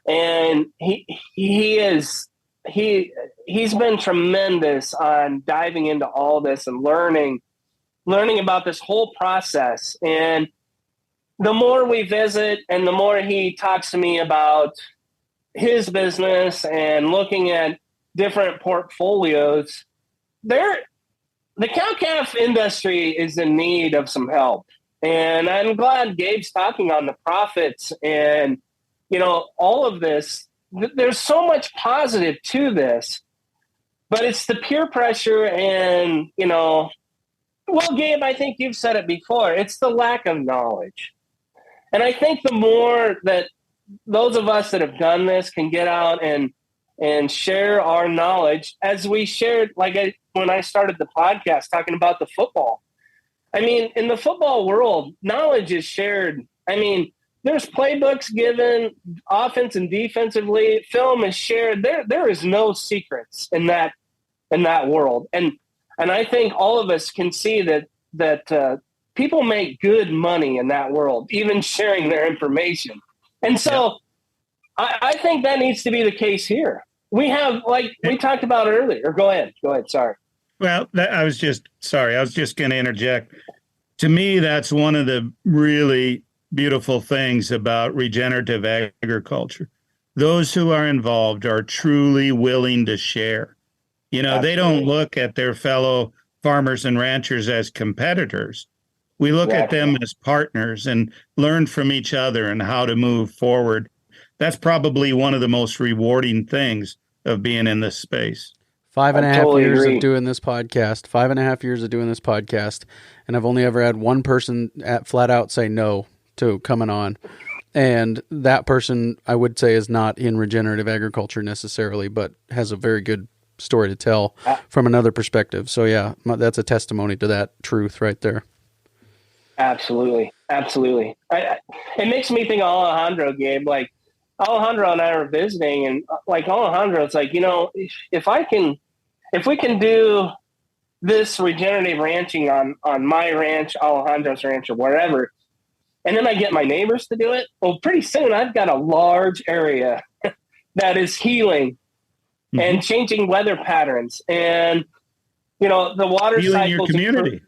And he's been tremendous on diving into all this and learning about this whole process. And the more we visit and the more he talks to me about his business and looking at different portfolios, the cow-calf industry is in need of some help. And I'm glad Gabe's talking on the profits and, all of this. There's so much positive to this, but it's the peer pressure and, well, Gabe, I think you've said it before. It's the lack of knowledge. And I think the more that those of us that have done this can get out and share our knowledge, as we shared, when I started the podcast talking about the football. I mean, in the football world, knowledge is shared. I mean, there's playbooks given, offense and defensively. Film is shared. There is no secrets in that world. And I think all of us can see that people make good money in that world, even sharing their information. And so I think that needs to be the case here. We have, we talked about earlier. Go ahead. Sorry. Well, I was just going to interject. To me, that's one of the really beautiful things about regenerative agriculture. Those who are involved are truly willing to share. Absolutely. They don't look at their fellow farmers and ranchers as competitors. We look at them as partners and learn from each other and how to move forward. That's probably one of the most rewarding things of being in this space. 5.5 years of doing this podcast, 5.5 years of doing this podcast, and I've only ever had one person flat out say no to coming on. And that person, I would say, is not in regenerative agriculture necessarily, but has a very good story to tell from another perspective. So yeah, that's a testimony to that truth right there. Absolutely. It makes me think of Alejandro, Gabe. Alejandro and I were visiting, and Alejandro, it's if we can do this regenerative ranching on my ranch, Alejandro's ranch, or wherever, and then I get my neighbors to do it, well, pretty soon I've got a large area that is healing and changing weather patterns, and the water healing your community,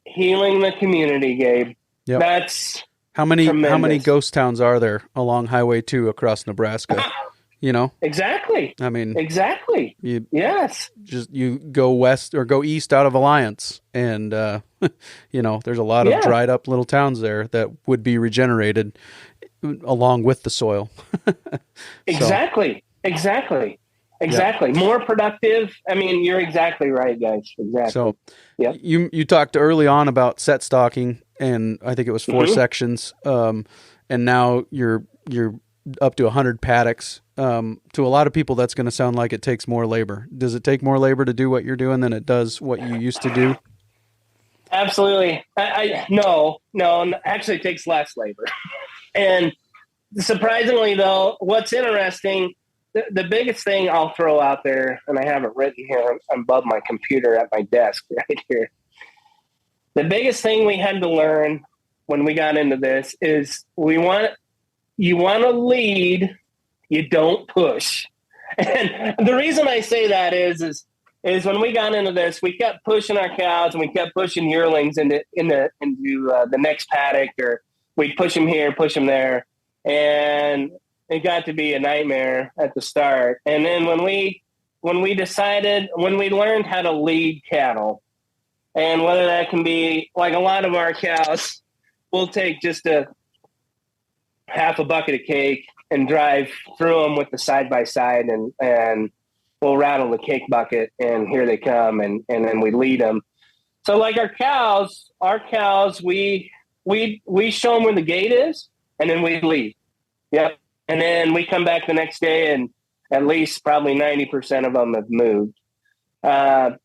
healing the community, Gabe. Yep. That's how many ghost towns are there along Highway 2 across Nebraska? Exactly. I mean, exactly. You go west or go east out of Alliance, and there's a lot of dried up little towns there that would be regenerated along with the soil. Exactly. More productive. I mean, you're exactly right, guys. Exactly. So, you talked early on about set stocking, and I think it was 4 sections, and now you're up to 100 paddocks. To a lot of people, that's going to sound like it takes more labor. Does it take more labor to do what you're doing than it does what you used to do? Absolutely. No, actually it takes less labor. And surprisingly, though, what's interesting, the biggest thing I'll throw out there, and I have it written here above my computer at my desk right here. The biggest thing we had to learn when we got into this is you want to lead, you don't push. And the reason I say that is when we got into this, we kept pushing our cows and we kept pushing yearlings into the next paddock, or we'd push them here, push them there. And it got to be a nightmare at the start. And then when we learned how to lead cattle, and whether that can be a lot of our cows, we'll take just a half a bucket of cake and drive through them with the side-by-side, and we'll rattle the cake bucket, and here they come, and then we lead them. So our cows, we show them where the gate is, and then we lead. Yep. And then we come back the next day, and at least probably 90% of them have moved. To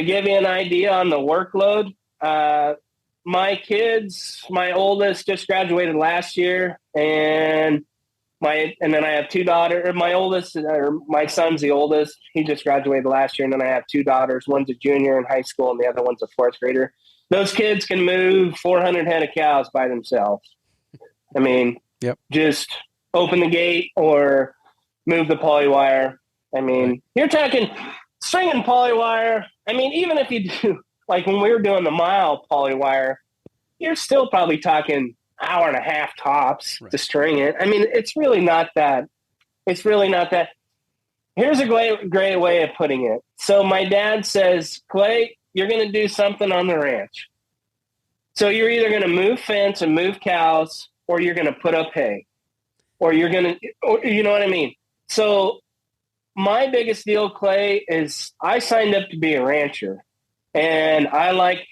give you an idea on the workload, my oldest just graduated last year, and and then I have two daughters. My son's the oldest. He just graduated last year. And then I have two daughters. One's a junior in high school and the other one's a fourth grader. Those kids can move 400 head of cows by themselves. I mean, just open the gate or move the poly wire. I mean, you're talking stringing poly wire. I mean, even if you do, like when we were doing the mile poly wire, you're still probably talking hour and a half tops to string it. I mean, it's really not that. Here's a great way of putting it. So my dad says, Clay, you're going to do something on the ranch. So you're either going to move fence and move cows, or you're going to put up hay, or you know what I mean? So my biggest deal, Clay, is I signed up to be a rancher, and I like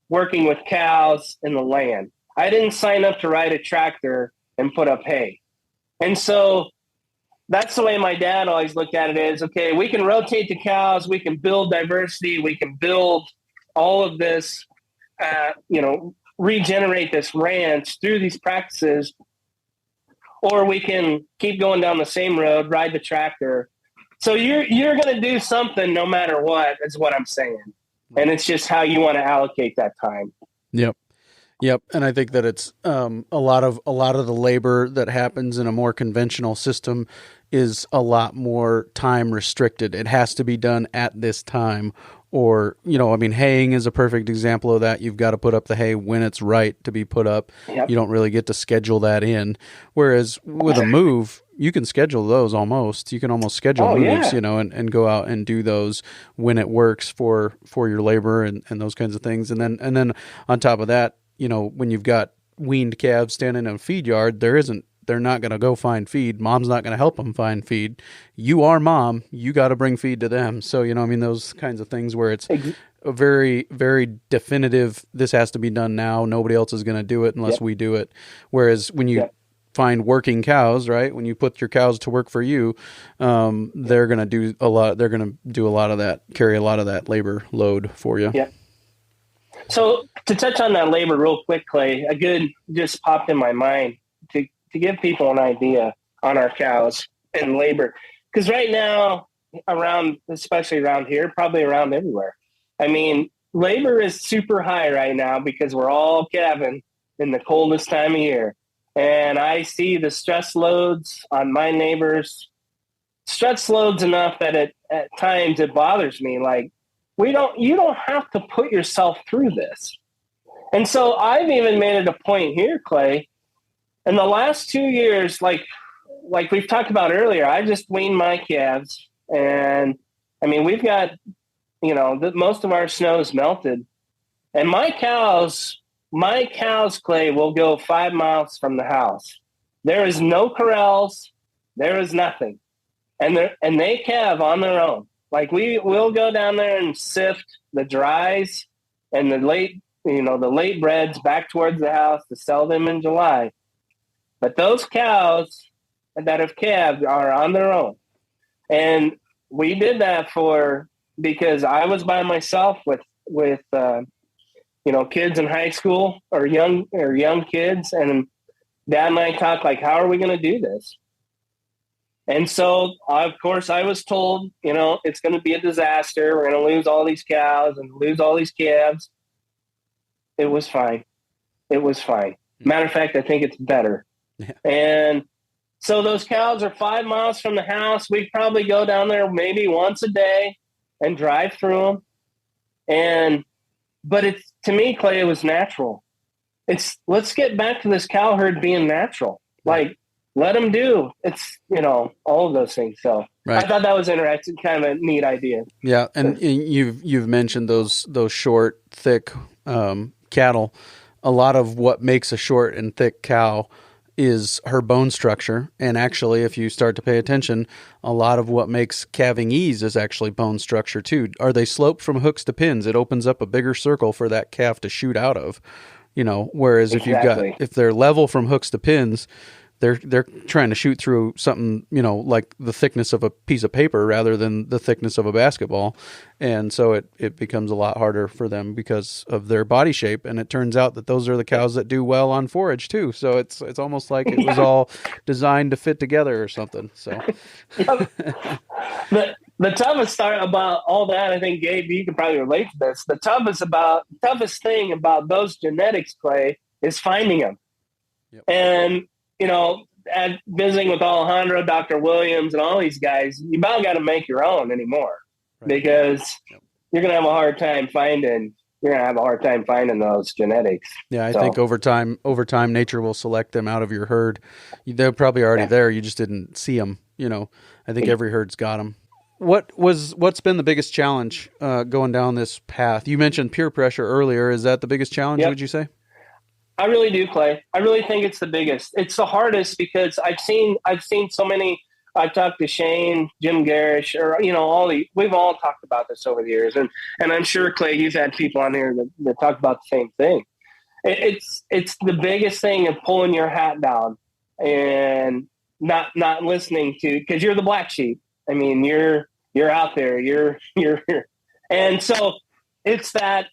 working with cows in the land. I didn't sign up to ride a tractor and put up hay. And so that's the way my dad always looked at it is, okay, we can rotate the cows, we can build diversity, we can build all of this, regenerate this ranch through these practices, or we can keep going down the same road, ride the tractor. So you're going to do something no matter what, is what I'm saying. And it's just how you want to allocate that time. Yep. And I think that it's a lot of the labor that happens in a more conventional system is a lot more time restricted. It has to be done at this time. Or, haying is a perfect example of that. You've got to put up the hay when it's right to be put up. Yep. You don't really get to schedule that in. Whereas with a move, you can schedule those almost. You can almost schedule moves, and go out and do those when it works for your labor and those kinds of things. And then on top of that, when you've got weaned calves standing in a feed yard, they're not going to go find feed. Mom's not going to help them find feed. You are mom. You got to bring feed to them. So, those kinds of things where it's a very, very definitive, this has to be done now. Nobody else is going to do it unless we do it. Whereas when you find working cows, right, when you put your cows to work for you, they're going to do a lot. They're going to do a lot of that, carry a lot of that labor load for you. Yeah. So to touch on that labor real quick, Clay, just popped in my mind to give people an idea on our cows and labor. Because right now, especially around here, probably around everywhere, I mean, labor is super high right now because we're all calving in the coldest time of year. And I see the stress loads on my neighbors, stress loads enough that at times it bothers me. Like, you don't have to put yourself through this. And so I've even made it a point here, Clay, in the last 2 years, like we've talked about earlier, I just weaned my calves, and I mean, we've got, most of our snow is melted, and my cows, Clay, will go 5 miles from the house. There is no corrals. There is nothing. And they calve on their own. Like we'll go down there and sift the dries and the late breds back towards the house to sell them in July. But those cows that have calved are on their own. And we did that because I was by myself with kids in high school or young kids. And Dad and I talked like, how are we going to do this? And so, of course, I was told, it's going to be a disaster. We're going to lose all these cows and lose all these calves. It was fine. Matter of fact, I think it's better. Yeah. And so those cows are 5 miles from the house. We probably go down there maybe once a day and drive through them. But to me, Clay, it was natural. Let's get back to this cow herd being natural. Like, let them do. It's, all of those things. So right. I thought that was interesting, kind of a neat idea. Yeah. And you've mentioned those short, thick cattle. A lot of what makes a short and thick cow is her bone structure. And actually, if you start to pay attention, a lot of what makes calving ease is actually bone structure too. Are they sloped from hooks to pins? It opens up a bigger circle for that calf to shoot out of, whereas exactly. If they're level from hooks to pins, they're trying to shoot through something, like the thickness of a piece of paper rather than the thickness of a basketball. And so it becomes a lot harder for them because of their body shape. And it turns out that those are the cows that do well on forage too. So it's almost like it was all designed to fit together or something. So the toughest part about all that, I think, Gabe, you can probably relate to this. The toughest thing about those genetics, Clay, is finding them. Yep. And, at visiting with Alejandro, Dr. Williams, and all these guys, you about got to make your own anymore, right? Because you're going to have a hard time finding those genetics. Yeah, I think over time, nature will select them out of your herd. They're probably already there. You just didn't see them. I think every herd's got them. What's been the biggest challenge going down this path? You mentioned peer pressure earlier. Is that the biggest challenge? Yep. Would you say? I really do, Clay. I really think it's the biggest. It's the hardest because I've seen so many. I've talked to Shane, Jim Garish, or we've all talked about this over the years, and I'm sure, Clay, you've had people on here that talk about the same thing. It's the biggest thing of pulling your hat down and not listening to, because you're the black sheep. I mean, you're out there. You're and so it's that.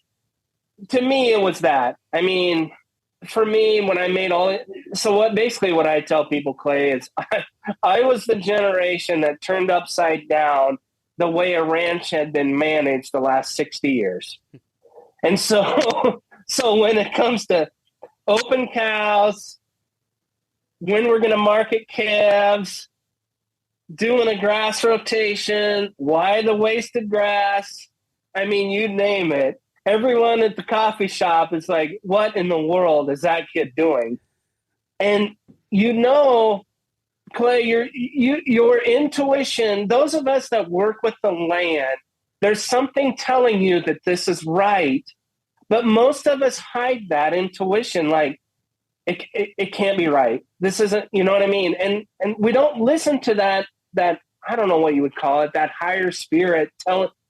To me, it was that. I mean, for me, when I made what I tell people, Clay, is I was the generation that turned upside down the way a ranch had been managed the last 60 years. And so when it comes to open cows, when we're going to market calves, doing a grass rotation, why the wasted grass, I mean, you name it. Everyone at the coffee shop is like, what in the world is that kid doing? And Clay, your intuition, those of us that work with the land, there's something telling you that this is right. But most of us hide that intuition, like it can't be right. This isn't, you know what I mean? And we don't listen to that I don't know what you would call it, that higher spirit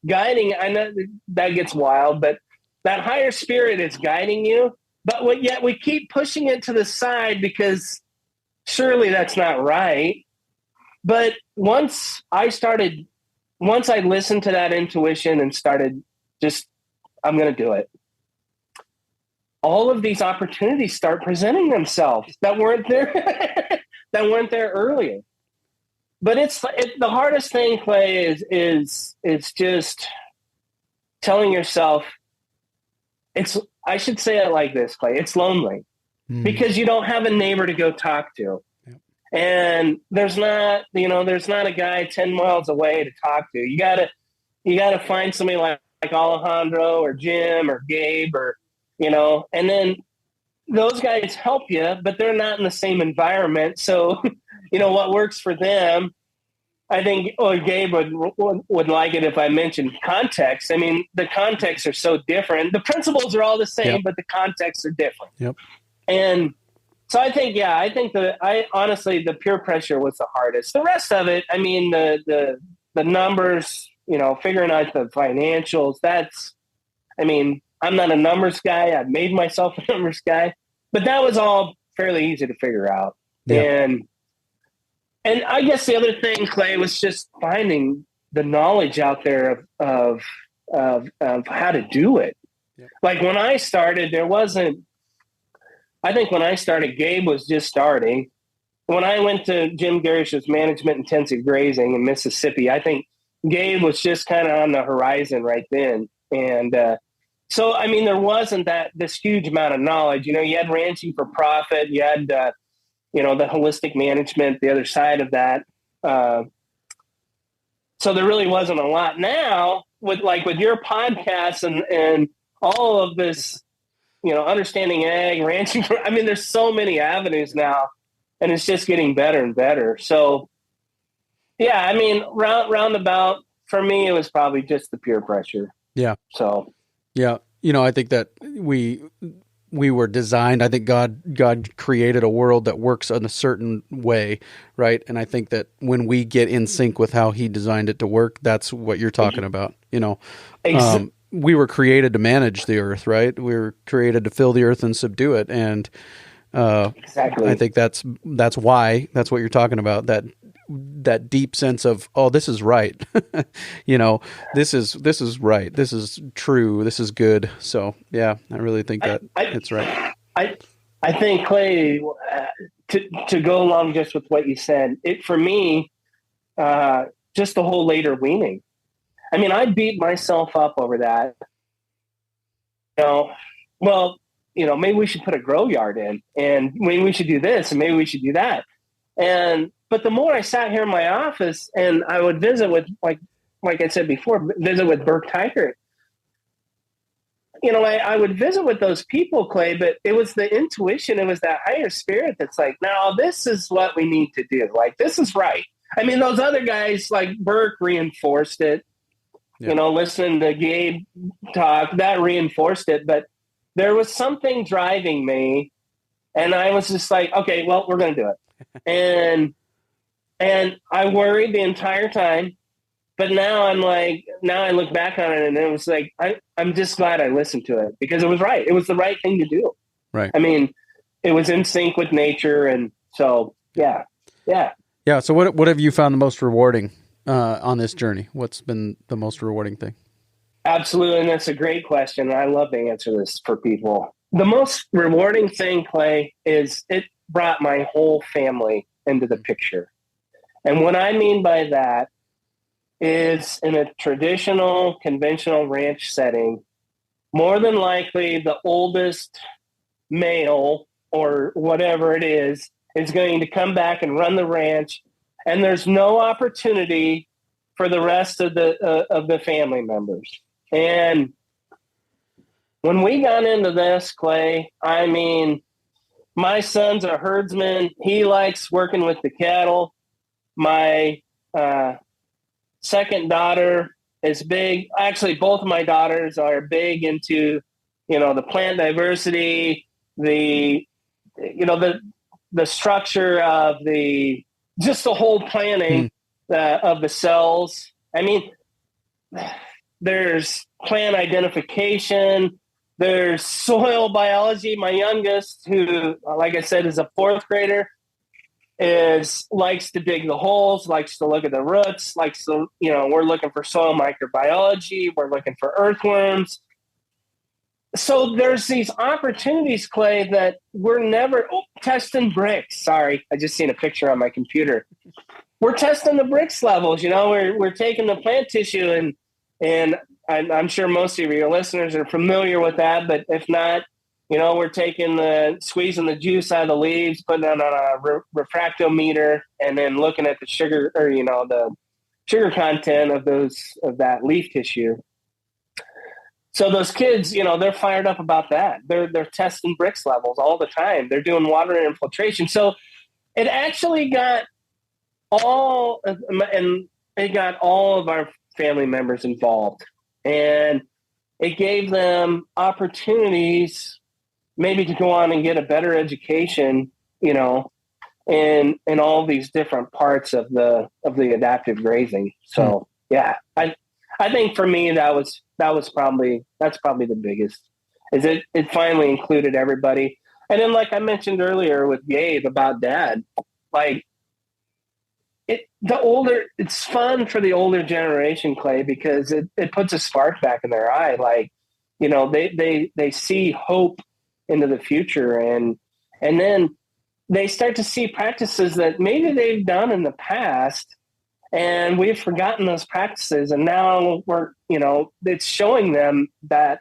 guiding. I know that gets wild, but that higher spirit is guiding you. But yet we keep pushing it to the side because surely that's not right. But once I listened to that intuition and started I'm going to do it, all of these opportunities start presenting themselves that weren't there earlier. But the hardest thing, Clay, is just telling yourself, I should say it like this, Clay, it's lonely because you don't have a neighbor to go talk to. Yep. And there's not a guy 10 miles away to talk to. You gotta find somebody like Alejandro or Jim or Gabe or, and then those guys help you, but they're not in the same environment. So, what works for them, I think, Gabe would like it if I mentioned context. I mean, the contexts are so different. The principles are all the same, but the contexts are different. Yep. And so I think honestly, the peer pressure was the hardest. The rest of it, I mean, the numbers, figuring out the financials, I'm not a numbers guy. I've made myself a numbers guy, but that was all fairly easy to figure out. Yeah. And I guess the other thing, Clay, was just finding the knowledge out there of how to do it. Yeah. Like when I started, Gabe was just starting. When I went to Jim Garish's management intensive grazing in Mississippi, I think Gabe was just kind of on the horizon right then. And so, I mean, there wasn't this huge amount of knowledge. You had ranching for profit. You had the holistic management, the other side of that. So there really wasn't a lot. Now with your podcast and all of this, understanding ag, ranching, there's so many avenues now and it's just getting better and better. So yeah, roundabout for me, it was probably just the peer pressure. Yeah. So, yeah. I think that we were designed. I think God created a world that works in a certain way, right? And I think that when we get in sync with how He designed it to work, that's what you're talking about. We were created to manage the earth, right? We were created to fill the earth and subdue it. And Exactly. I think that's why, that's what you're talking about, that deep sense of, oh, this is right. This is right. This is true. This is good. So yeah, I really think that it's right. I think, Clay, to go along just with what you said, for me, just the whole later weaning. I mean, I beat myself up over that. Maybe we should put a grow yard in, and maybe we should do this, and maybe we should do that. But the more I sat here in my office and I would visit with, like I said before, visit with Burke Tykert, I would visit with those people, Clay, but it was the intuition, it was that higher spirit that's like, no, this is what we need to do. Like, this is right. I mean, those other guys like Burke reinforced it. Yeah. Listening to Gabe talk, that reinforced it. But there was something driving me, and I was just like, okay, well, we're going to do it. And I worried the entire time. But now I look back on it, and it was like, I'm just glad I listened to it, because it was right. It was the right thing to do. Right. I mean, it was in sync with nature. And so, yeah. Yeah. So what have you found the most rewarding on this journey? What's been the most rewarding thing? Absolutely. And that's a great question. I love to answer this for people. The most rewarding thing, Clay, is it brought my whole family into the picture. And what I mean by that is, in a traditional, conventional ranch setting, more than likely the oldest male or whatever it is going to come back and run the ranch, and there's no opportunity for the rest of the family members. And when we got into this, Clay, I mean, my son's a herdsman. He likes working with the cattle. My second daughter is big. Actually, both of my daughters are big into, the plant diversity, the structure of just the whole planning of the cells. I mean, there's plant identification, there's soil biology. My youngest, who, like I said, is a fourth grader, likes to dig the holes, likes to look at the roots, likes to, we're looking for soil microbiology, we're looking for earthworms. So there's these opportunities, Clay, that we're never testing bricks. Sorry, I just seen a picture on my computer. We're testing the bricks levels. We're taking the plant tissue, and I'm sure most of your listeners are familiar with that. But if not, we're squeezing the juice out of the leaves, putting it on a refractometer, and then looking at the sugar, or the sugar content of that leaf tissue. So those kids, they're fired up about that. They're testing bricks levels all the time. They're doing water infiltration. So it actually got all of our family members involved, and it gave them opportunities maybe to go on and get a better education, in all these different parts of the adaptive grazing. So yeah, I think for me that's probably the biggest, is it finally included everybody. And then, like I mentioned earlier with Gabe about Dad, like it's fun for the older generation, Clay, because it puts a spark back in their eye. Like, they see hope into the future, and then they start to see practices that maybe they've done in the past, and we've forgotten those practices. And now it's showing them that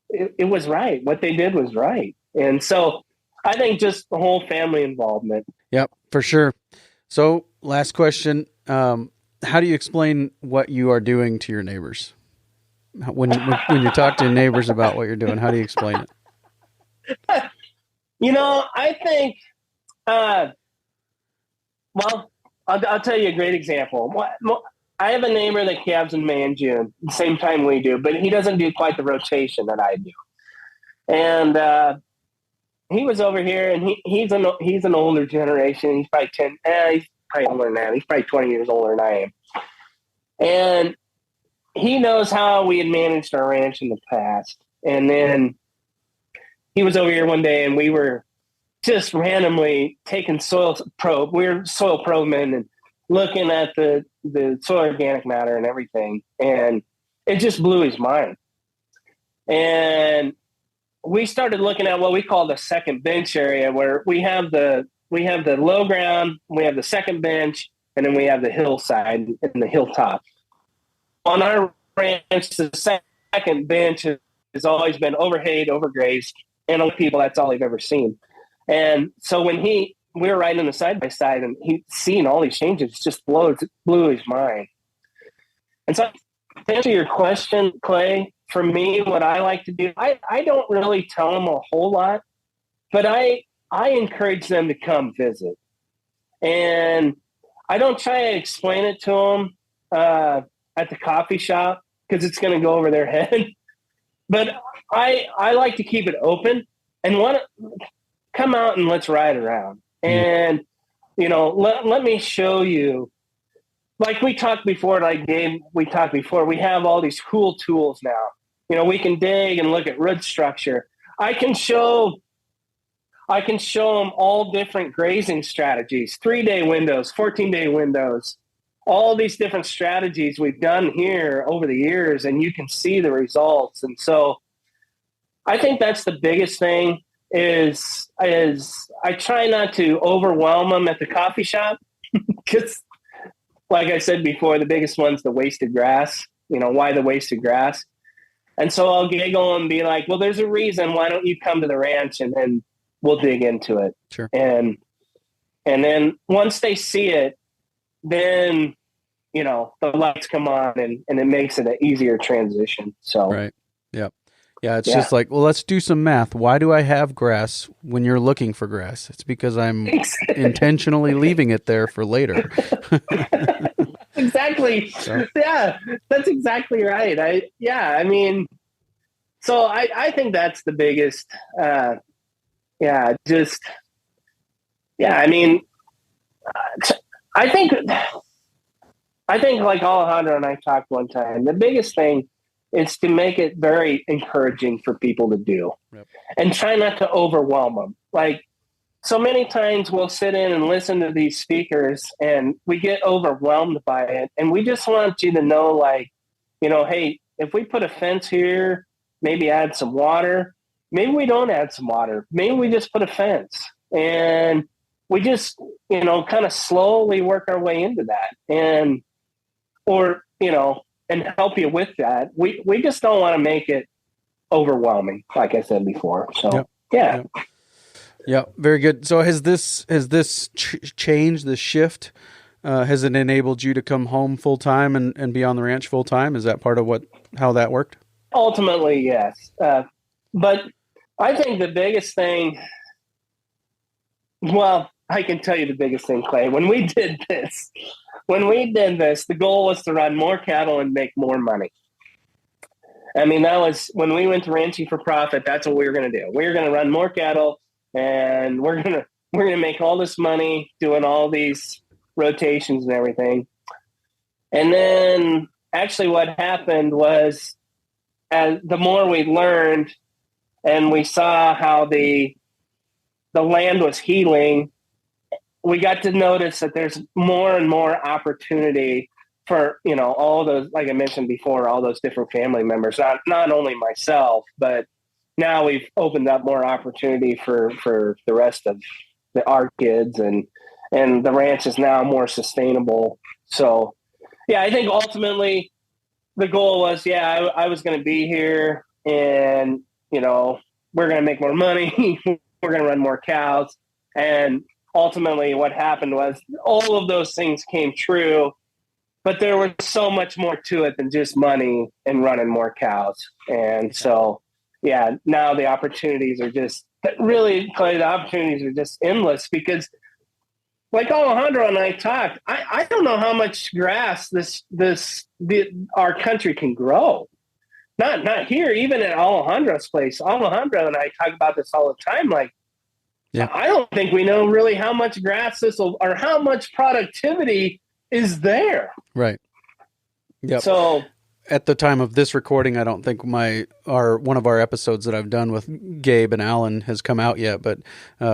it was right. What they did was right. And so I think just the whole family involvement. Yep, for sure. So last question. How do you explain what you are doing to your neighbors? When you talk to your neighbors about what you're doing, how do you explain it? I think, I'll tell you a great example. I have a neighbor that calves in May and June, the same time we do, but he doesn't do quite the rotation that I do. And he was over here, and he's an older generation. He's probably he's probably older than that. He's probably 20 years older than I am. And he knows how we had managed our ranch in the past. And then he was over here one day, and we were just randomly taking soil probe. We're soil probemen and looking at the soil organic matter and everything. And it just blew his mind. And we started looking at what we call the second bench area, where we have the low ground, we have the second bench, and then we have the hillside and the hilltop. On our ranch, the second bench has always been overhayed, overgrazed, and other people, that's all they've ever seen. And so when we were riding the side by side, and he's seen all these changes, it just blew his mind. And so, to answer your question, Clay, for me, what I like to do, I don't really tell them a whole lot, but I encourage them to come visit. And I don't try to explain it to them at the coffee shop, because it's going to go over their head. But I like to keep it open and come out and let's ride around. And, let me show you. Like we talked before, like Gabe, we have all these cool tools now. We can dig and look at root structure. I can show them all different grazing strategies, 3-day windows, 14-day windows, all these different strategies we've done here over the years, and you can see the results. And so I think that's the biggest thing is I try not to overwhelm them at the coffee shop, because like I said before, the biggest one's the wasted grass. Why the wasted grass? And so I'll giggle and be like, well, there's a reason. Why don't you come to the ranch and then we'll dig into it. Sure. And then once they see it, then, the lights come on and it makes it an easier transition. So, right. Yep. Yeah. It's just like, well, let's do some math. Why do I have grass when you're looking for grass? It's because I'm intentionally leaving it there for later. Exactly. So. Yeah, that's exactly right. So I think that's the biggest, I think like Alejandro and I talked one time, the biggest thing is to make it very encouraging for people to do. Yep. And try not to overwhelm them. Like, so many times we'll sit in and listen to these speakers and we get overwhelmed by it. And we just want you to know, like, hey, if we put a fence here, maybe add some water, maybe we don't add some water, maybe we just put a fence, and we just, kind of slowly work our way into that and help you with that. We just don't want to make it overwhelming, like I said before. So, yep. Yeah. Yep. Yeah, very good. So has this changed, the shift? Has it enabled you to come home full time and be on the ranch full time? Is that part of how that worked? Ultimately, yes. But I think the biggest thing, well, I can tell you the biggest thing, Clay. When we did this, the goal was to run more cattle and make more money. I mean, that was when we went to Ranching for Profit. That's what we were going to do. We were going to run more cattle, and we're gonna make all this money doing all these rotations and everything. And then actually what happened was, as the more we learned and we saw how the land was healing, we got to notice that there's more and more opportunity for, all those, like I mentioned before, all those different family members, not only myself, but now we've opened up more opportunity for the rest of our kids, and the ranch is now more sustainable. So, yeah, I think ultimately the goal was, I was going to be here, and, we're going to make more money. We're going to run more cows. And ultimately what happened was all of those things came true, but there was so much more to it than just money and running more cows. And so, yeah, now the opportunities are just really, Clay, the opportunities are just endless, because like Alejandro and I talked, I don't know how much grass our country can grow. Not here, even at Alejandro's place. Alejandro and I talk about this all the time. Like, yeah. I don't think we know really how much grass or how much productivity is there. Right. Yeah. So, at the time of this recording, I don't think one of our episodes that I've done with Gabe and Alan has come out yet, but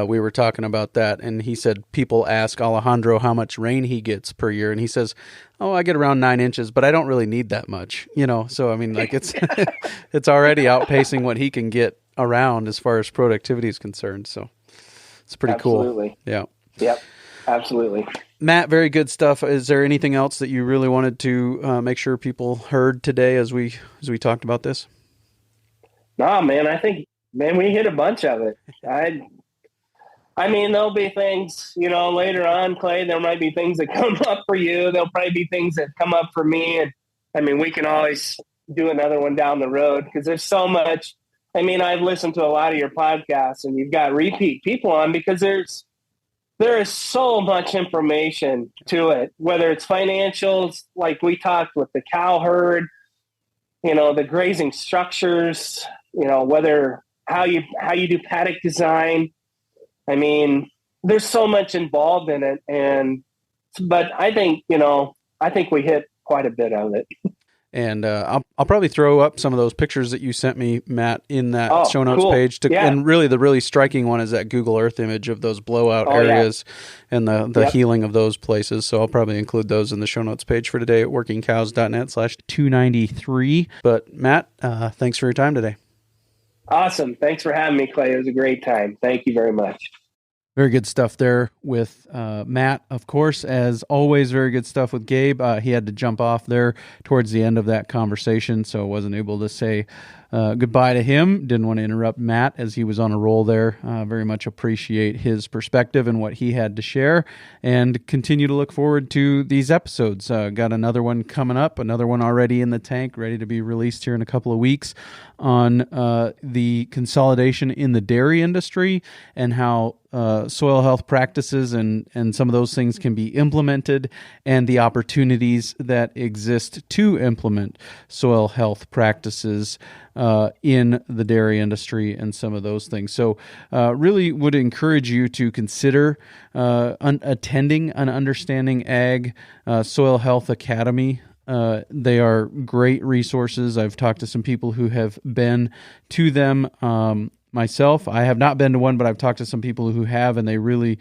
we were talking about that, and he said people ask Alejandro how much rain he gets per year, and he says, "Oh, I get around 9 inches, but I don't really need that much," So I mean, like it's it's already outpacing what he can get around as far as productivity is concerned. So it's pretty Absolutely. cool. Yeah. Yep. Absolutely. Matt, very good stuff. Is there anything else that you really wanted to make sure people heard today as we talked about this? No, man, I think, we hit a bunch of it. I mean, there'll be things, later on, Clay, there might be things that come up for you. There'll probably be things that come up for me. And I mean, we can always do another one down the road because there's so much. I mean, I've listened to a lot of your podcasts and you've got repeat people on because there is so much information to it, whether it's financials, like we talked with the cow herd, the grazing structures, whether how you do paddock design. I mean, there's so much involved in it. But I think we hit quite a bit of it. And I'll probably throw up some of those pictures that you sent me, Matt, in that show notes page. And really, the really striking one is that Google Earth image of those blowout areas and the healing of those places. So I'll probably include those in the show notes page for today at workingcows.net/293. But Matt, thanks for your time today. Awesome. Thanks for having me, Clay. It was a great time. Thank you very much. Very good stuff there with Matt, of course. As always, very good stuff with Gabe. He had to jump off there towards the end of that conversation, so wasn't able to say goodbye to him. Didn't want to interrupt Matt as he was on a roll there. Very much appreciate his perspective and what he had to share, and continue to look forward to these episodes. Got another one coming up, another one already in the tank, ready to be released here in a couple of weeks on the consolidation in the dairy industry and how soil health practices and some of those things can be implemented, and the opportunities that exist to implement soil health practices in the dairy industry and some of those things. So really would encourage you to consider attending an Understanding Ag Soil Health Academy. They are great resources. I've talked to some people who have been to them. Myself, I have not been to one, but I've talked to some people who have, and they really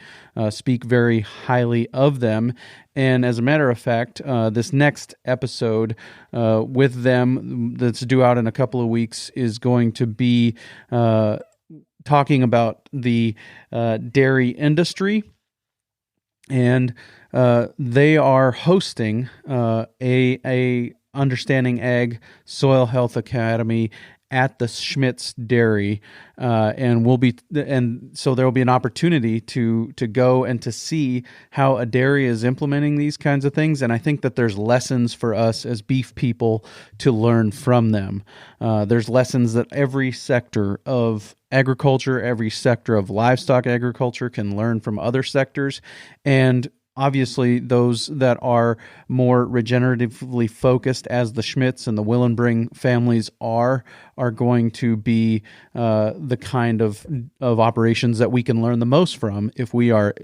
speak very highly of them. And as a matter of fact, this next episode with them that's due out in a couple of weeks is going to be talking about the dairy industry. And they are hosting a Understanding Ag Soil Health Academy at the Schmitz Dairy, and so there will be an opportunity to go and to see how a dairy is implementing these kinds of things. And I think that there's lessons for us as beef people to learn from them. There's lessons that every sector of agriculture, every sector of livestock agriculture can learn from other sectors, and obviously, those that are more regeneratively focused, as the Schmitz and the Willenbring families are going to be the kind of operations that we can learn the most from if we are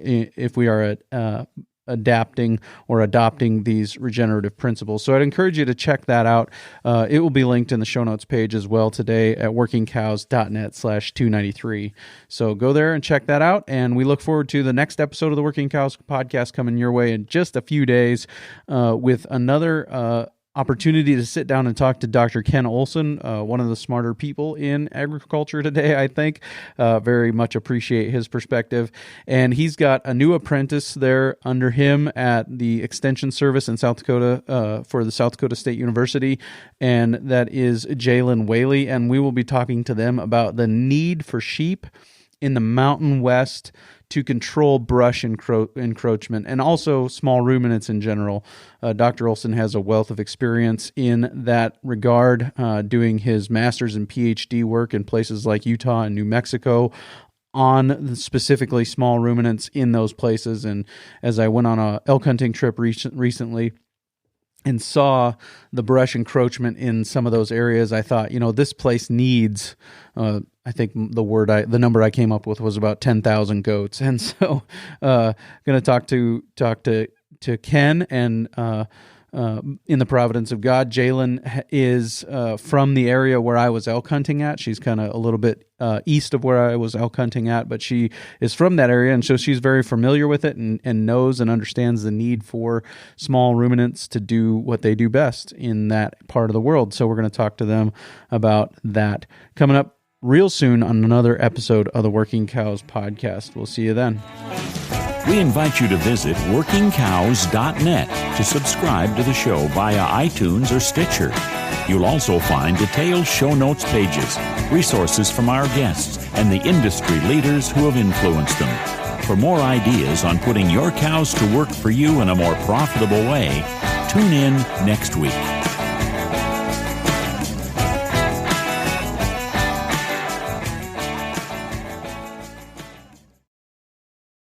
adapting or adopting these regenerative principles. So I'd encourage you to check that out. It will be linked in the show notes page as well today at workingcows.net/293. So go there and check that out. And we look forward to the next episode of the Working Cows podcast coming your way in just a few days with another opportunity to sit down and talk to Dr. Ken Olson, one of the smarter people in agriculture today, I think. Very much appreciate his perspective. And he's got a new apprentice there under him at the Extension Service in South Dakota for the South Dakota State University, and that is Jalen Whaley. And we will be talking to them about the need for sheep in the Mountain West to control brush encroachment and also small ruminants in general. Dr. Olson has a wealth of experience in that regard, doing his master's and PhD work in places like Utah and New Mexico on specifically small ruminants in those places. And as I went on a elk hunting trip recently and saw the brush encroachment in some of those areas, I thought, this place needs, I think the number I came up with was about 10,000 goats. And so, going to talk to Ken and in the providence of God. Jalen is from the area where I was elk hunting at. She's kind of a little bit east of where I was elk hunting at, but she is from that area, and so she's very familiar with it and knows and understands the need for small ruminants to do what they do best in that part of the world. So we're going to talk to them about that coming up real soon on another episode of the Working Cows podcast. We'll see you then. We invite you to visit workingcows.net to subscribe to the show via iTunes or Stitcher. You'll also find detailed show notes pages, resources from our guests, and the industry leaders who have influenced them. For more ideas on putting your cows to work for you in a more profitable way, tune in next week.